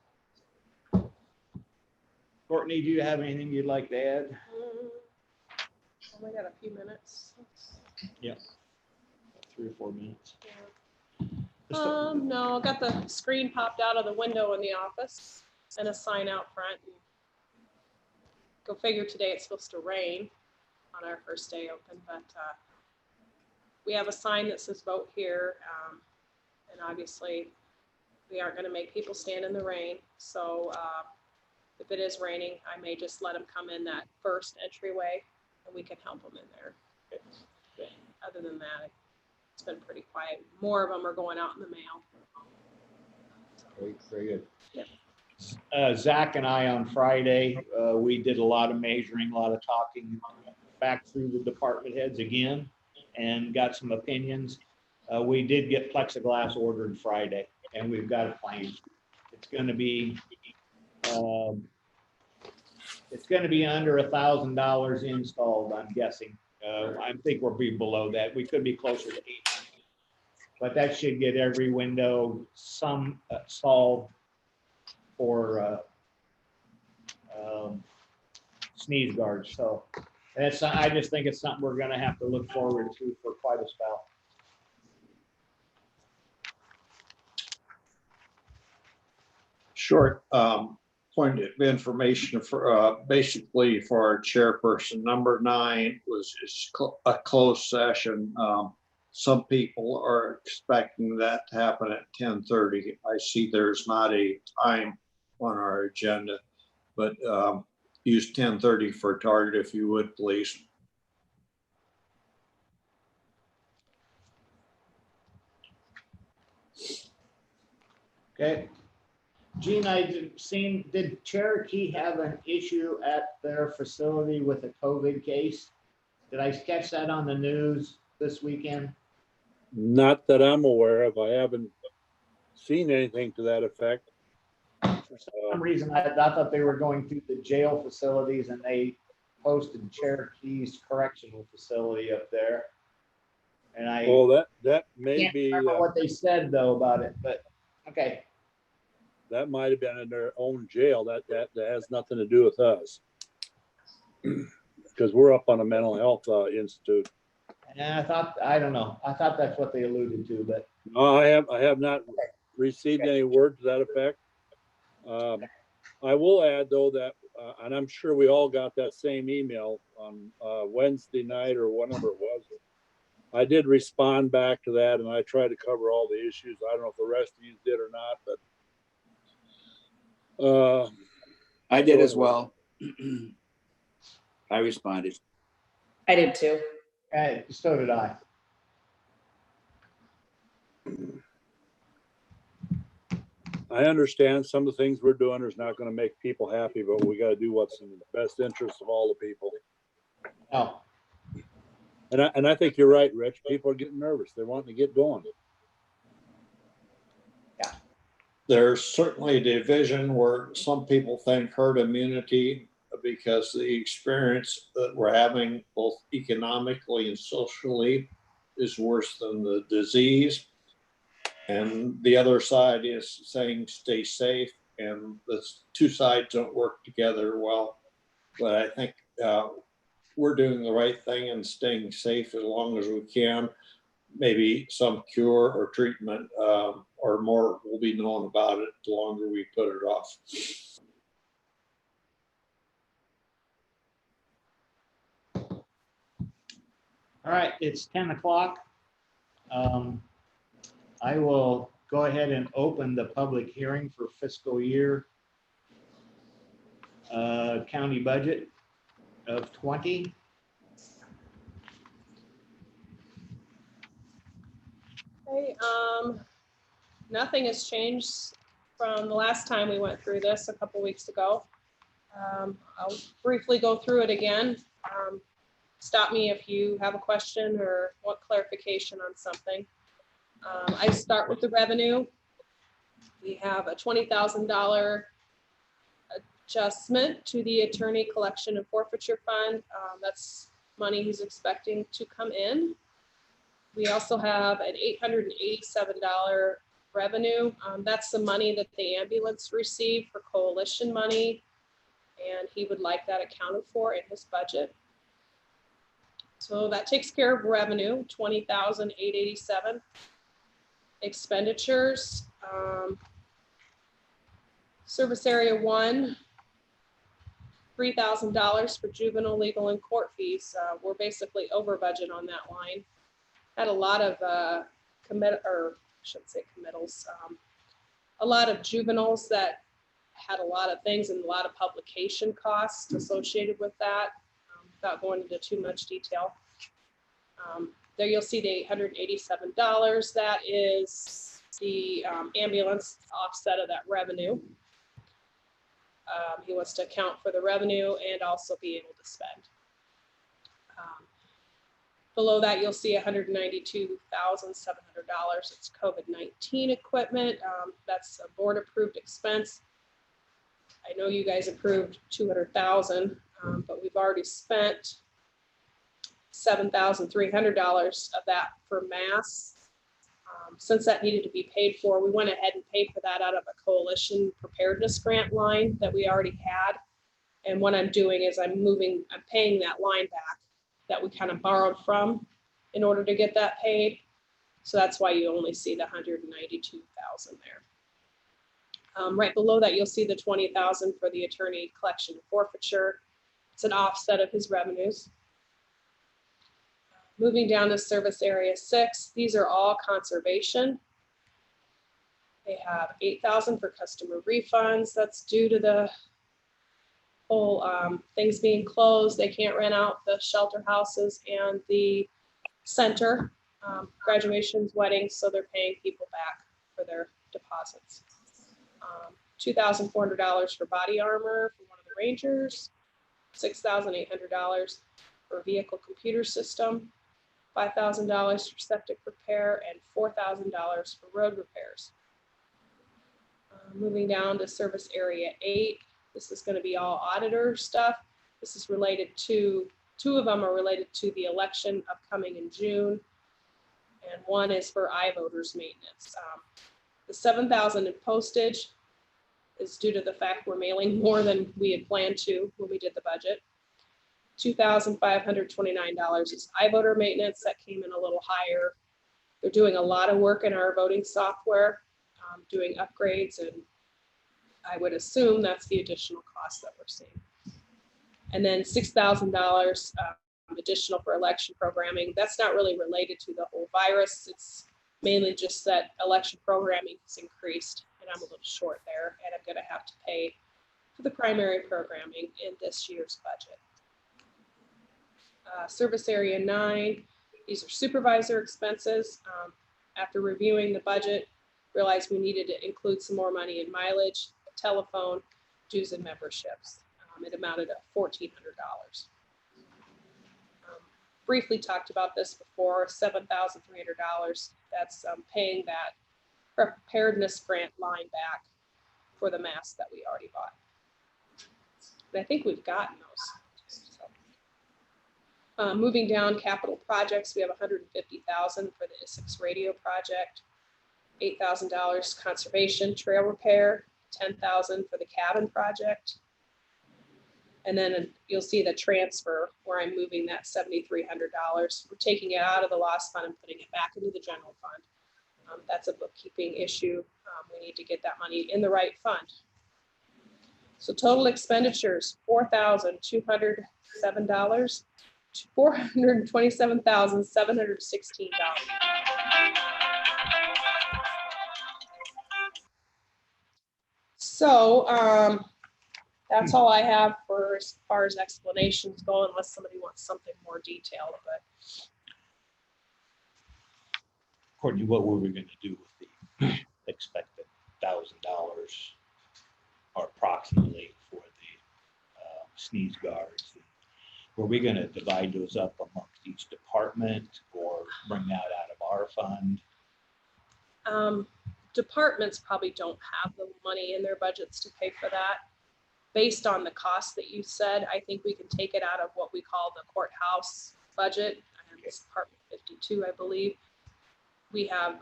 Courtney, do you have anything you'd like to add? Only got a few minutes. Yeah. 3 or 4 minutes. Yeah. No, I got the screen popped out of the window in the office and a sign out front. Go figure, today it's supposed to rain on our first day open, but we have a sign that says vote here. And obviously we aren't going to make people stand in the rain. So if it is raining, I may just let them come in that first entryway and we can help them in there. Okay. Other than that, it's been pretty quiet. More of them are going out in the mail. Very, very good. Yeah. Zach and I on Friday, we did a lot of measuring, a lot of talking back through the department heads again and got some opinions. We did get plexiglass ordered Friday, and we've got a plan. It's going to be under $1,000 installed, I'm guessing. I think we'll be below that. We could be closer to 800, but that should get every window some solved for sneeze guards. So that's, I just think it's something we're going to have to look forward to for quite a spell. Short point of information for basically for our chairperson. Number 9 is a closed session. Some people are expecting that to happen at 10:30. I see there's not a time on our agenda, but use 10:30 for target if you would, please. Okay. Gene, did Cherokee have an issue at their facility with a COVID case? Did I catch that on the news this weekend? Not that I'm aware of. I haven't seen anything to that effect. For some reason, I thought they were going through the jail facilities, and they posted Cherokee's correctional facility up there. And I Well, that may can't be remember what they said though about it, but okay. that might have been in their own jail. That has nothing to do with us, because we're up on a mental health institute. And I don't know. I thought that's what they alluded to, but No, I have not received any word to that effect. I will add though that, and I'm sure we all got that same email on Wednesday night or whenever it was. I did respond back to that and I tried to cover all the issues. I don't know if the rest of you did or not, but I did as well. I responded. I did too. And so did I. I understand some of the things we're doing is not going to make people happy, but we got to do what's in the best interest of all the people. Oh, And I think you're right, Rich. People are getting nervous. They're wanting to get going. There's certainly a division where some people think herd immunity because the experience that we're having both economically and socially is worse than the disease. And the other side is saying stay safe, and the two sides don't work together well. But I think we're doing the right thing and staying safe as long as we can. Maybe some cure or treatment or more will be known about it the longer we put it off. all right, it's 10 o'clock. I will go ahead and open the public hearing for fiscal year county budget of 20. Okay, nothing has changed from the last time we went through this a couple weeks ago. I'll briefly go through it again. Stop me if you have a question or want clarification on something. I start with the revenue. We have a $20,000 adjustment to the attorney collection and forfeiture fund. That's money he's expecting to come in. We also have an $887 revenue. That's the money that the ambulance received for coalition money, and he would like that accounted for in his budget. So that takes care of revenue, $20,887. Expenditures, service area 1, $3,000 for juvenile legal and court fees. We're basically over budget on that line. Had a lot of a lot of juveniles that had a lot of things and a lot of publication costs associated with that, without going into too much detail. There you'll see the $887. That is the ambulance offset of that revenue. He wants to account for the revenue and also be able to spend. Below that, you'll see $192,700. It's COVID-19 equipment. That's a board approved expense. I know you guys approved $200,000, but we've already spent $7,300 of that for masks. Since that needed to be paid for, we went ahead and paid for that out of a coalition preparedness grant line that we already had. And what I'm doing is I'm paying that line back that we kind of borrowed from in order to get that paid. So that's why you only see the $192,000 there. Right below that, you'll see the $20,000 for the attorney collection and forfeiture. It's an offset of his revenues. Moving down to service area 6, these are all conservation. They have $8,000 for customer refunds. That's due to the whole things being closed. They can't rent out the shelter houses and the center, graduations, weddings, so they're paying people back for their deposits. $2,400 for body armor for one of the Rangers, $6,800 for a vehicle computer system, $5,000 for septic repair, and $4,000 for road repairs. Moving down to service area 8, this is going to be all auditor stuff. This is related to, 2 of them are related to the election upcoming in June, and one is for iVoters maintenance. The $7,000 in postage is due to the fact we're mailing more than we had planned to when we did the budget. $2,529 is iVoter maintenance. That came in a little higher. They're doing a lot of work in our voting software, doing upgrades and I would assume that's the additional cost that we're seeing. And then $6,000 additional for election programming. That's not really related to the whole virus. It's mainly just that election programming has increased, and I'm a little short there, and I'm gonna have to pay for the primary programming in this year's budget. Service area 9, these are supervisor expenses. After reviewing the budget, realized we needed to include some more money in mileage, telephone, dues and memberships. It amounted to $1,400. Briefly talked about this before, $7,300. That's paying that preparedness grant line back for the masks that we already bought. And I think we've gotten those. So, moving down capital projects, we have $150,000 for the Essex radio project, $8,000 conservation trail repair, $10,000 for the cabin project. And then you'll see the transfer where I'm moving that $7,300. We're taking it out of the loss fund and putting it back into the general fund. That's a bookkeeping issue. We need to get that money in the right fund. So total expenditures, $4,207, $427,716. So that's all I have for as far as explanations go, unless somebody wants something more detailed, but Courtney, what were we gonna do with the expected $1,000 or approximately for the sneeze guards? Were we gonna divide those up amongst each department or bring that out of our fund? departments probably don't have the money in their budgets to pay for that. Based on the cost that you said, I think we can take it out of what we call the courthouse budget. And it's Department 52, I believe. We have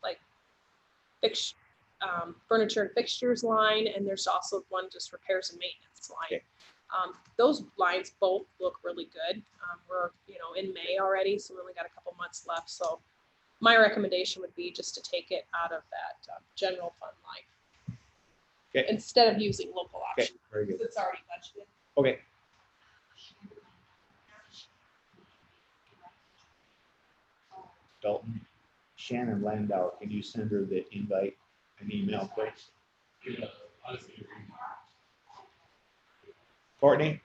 like furniture and fixtures line, and there's also one just repairs and maintenance line. Okay. Those lines both look really good. We're in May already, so we only got a couple months left. So my recommendation would be just to take it out of that general fund line. Okay. Instead of using local Okay, option. very good. It's already budgeted. Okay. Dalton, Shannon Landau, can you send her the invite, an email, please? Courtney?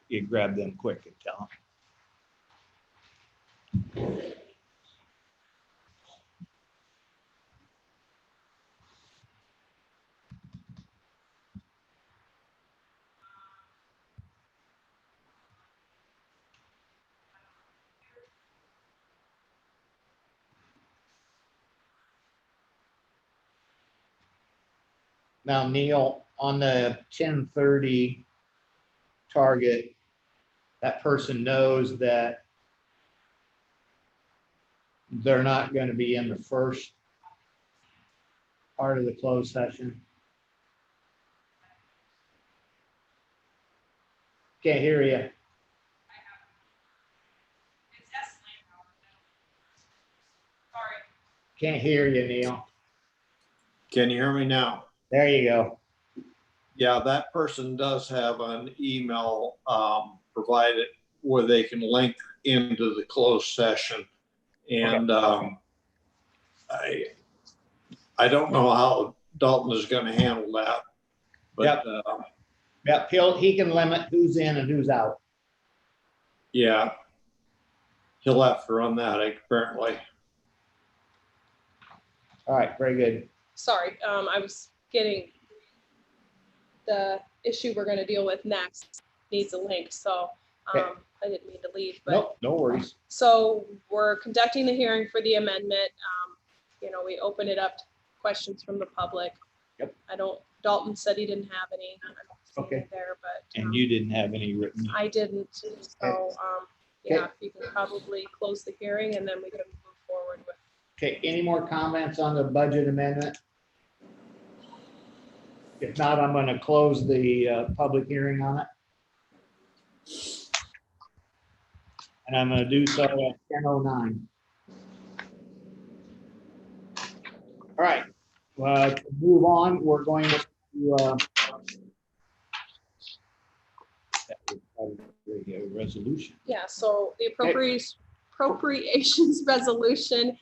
You grab them quick and tell them. Now, Neil, on the 10:30 target, that person knows that they're not going to be in the first part of the closed session. Can't hear you. Sorry. Can't hear you, Neil. Can you hear me now? There you go. Yeah, that person does have an email provided where they can link into the closed session. And I don't know how Dalton is going to handle that. But Yep, he can limit who's in and who's out. yeah, he'll have to run that apparently. All right, very good. Sorry, I was getting the issue we're going to deal with next needs a link, so Okay. I didn't mean to leave. But Nope, no worries. so we're conducting the hearing for the amendment. We open it up to questions from the public. Yep. Dalton said he didn't have any. I don't see Okay. any there, but And you didn't have any written. I didn't. So yeah, you can probably close the hearing and then we can move forward with. Okay, any more comments on the budget amendment? If not, I'm going to close the public hearing on it. And I'm gonna do so at 10:09. All right, to move on, we're going to, resolution. Yeah, so the appropriations resolution,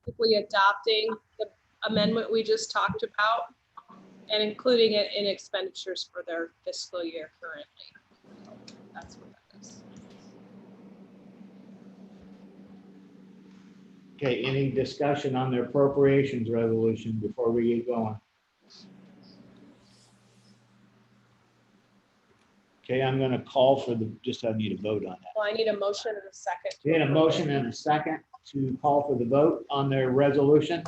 basically adopting the amendment we just talked about and including it in expenditures for their fiscal year currently. That's what that is. Okay, any discussion on the appropriations resolution before we get going? Okay, I'm gonna call for the, I need a vote on that. Well, I need a motion and a second. We had a motion and a second to call for the vote on their resolution.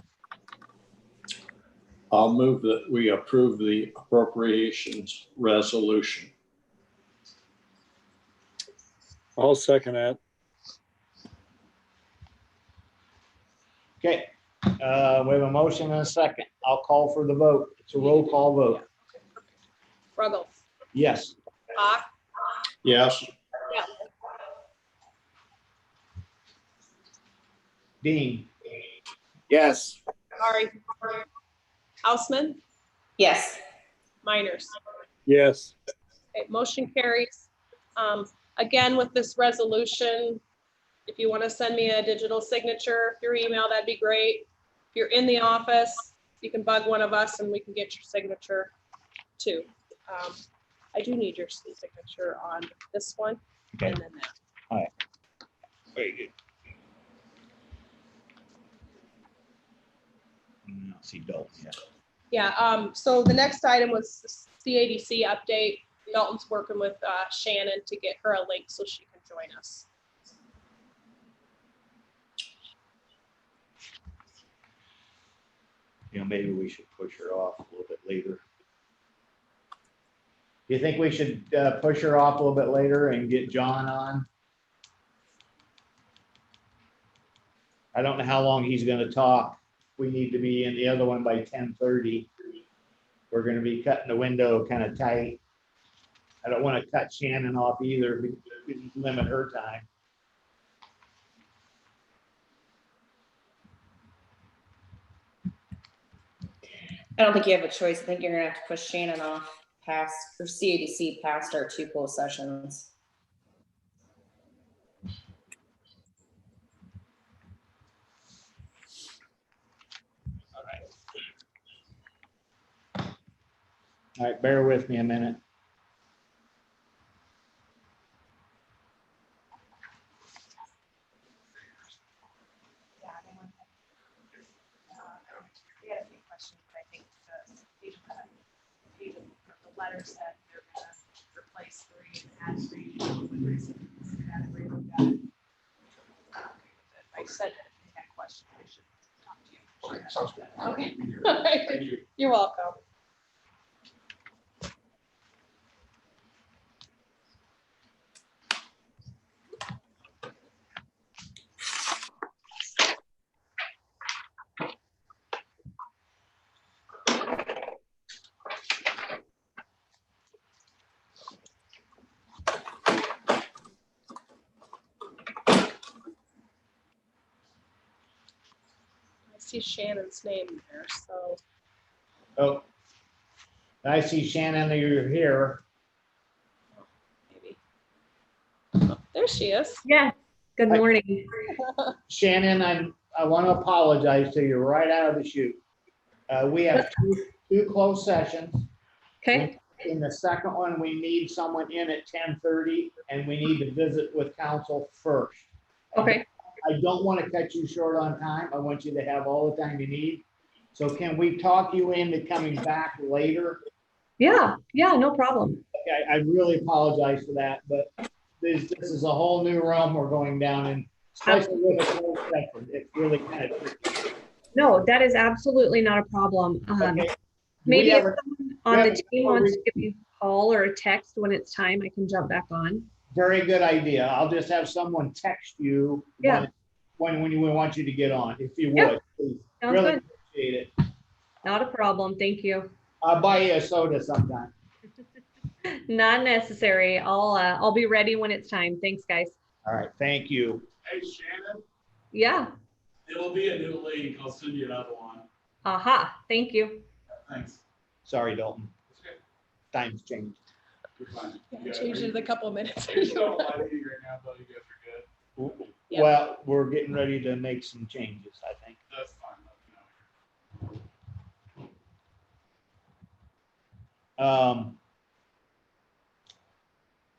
I'll move that we approve the appropriations resolution. I'll second that. Okay, we have a motion and a second. I'll call for the vote. It's a roll call vote. Ruggles, Yes. Bach, Yes, Dean, Yes, sorry, Houseman, Yes. Miners. Yes, Okay, motion carries. Again, with this resolution, if you want to send me a digital signature through email, that'd be great. If you're in the office, you can bug one of us and we can get your signature too. I do need your signature on this one Okay. and then that. Very good. I see Dalton, yeah. Yeah, so the next item was the CADC update. Dalton's working with Shannon to get her a link so she can join us. You know, maybe we should push her off a little bit later. Do you think we should push her off a little bit later and get John on? I don't know how long he's gonna talk. We need to be in the other one by 10:30. We're gonna be cutting the window kind of tight. I don't want to cut Shannon off either, because we limit her time. I don't think you have a choice. I think you're gonna have to push Shannon off past, or CADC past our 2 closed sessions. All right, bear with me a minute. We had a few questions, but I think the letter said they're gonna replace 3 and add 3 with recent category. I said that if they had questions, they should talk to you. Sounds good. Okay. Thank you. You're welcome. I see Shannon's name there, so. Oh, I see Shannon, you're here. Maybe. Oh, there she is. Yeah, good Hi. morning. Shannon, I want to apologize to you right out of the chute. We have two closed sessions. Okay, In the second one, we need someone in at 10:30 and we need to visit with council first. okay. I don't want to cut you short on time. I want you to have all the time you need. So can we talk you into coming back later? Yeah, no problem. Okay, I really apologize for that, but this is a whole new realm we're going down in, especially with a closed session. It's really kind of tricky. No, that is absolutely not a problem. Okay. Do Maybe we if have a someone on we the have team a- wants to give me a call or a text when it's time, I can jump back on. Very good idea. I'll just have someone text you Yeah. when we want you to get on, if you Yeah. would, please. Sounds Really good. appreciate it. Not a problem. Thank you. I'll buy you a soda sometime. Not necessary. I'll be ready when it's time. Thanks, guys. All right, thank you. Hey, Shannon, Yeah. it'll be a new link. I'll send you another one. Aha. Thank you. Thanks. Sorry, Dalton. It's okay. Time's changed. You're fine. Yeah, You guys- changed are it you- in a couple of minutes. are you still on live meeting right now, though? You guys are good? Yeah. Well, we're getting ready to make some changes, I think. That's fine. Let me know.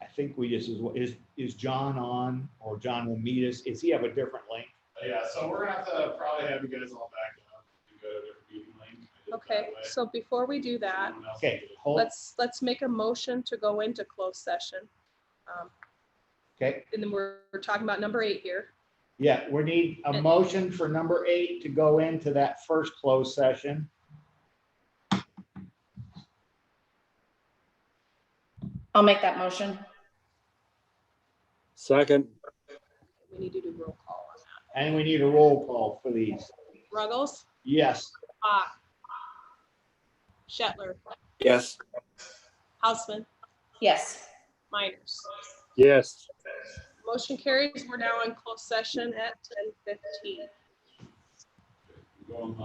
I think we just, is John on, or John will meet us? Does he have a different link? Yeah, so we're gonna have to probably have you guys all back up and go to a different meeting link. I did it Okay, that way. so before we do that, Someone else Okay, can do it. hold, let's make a motion to go into closed session. okay. And then we're talking about number 8 here. Yeah, we need a motion for number 8 to go into that first closed session. I'll make that motion. Second, We need to do roll call on that. And we need a roll call for these. Ruggles, Yes. Hawk, Shetler, Yes. Houseman, Yes. Miners. yes. Motion carries. We're now in closed session at 10:15. Go on.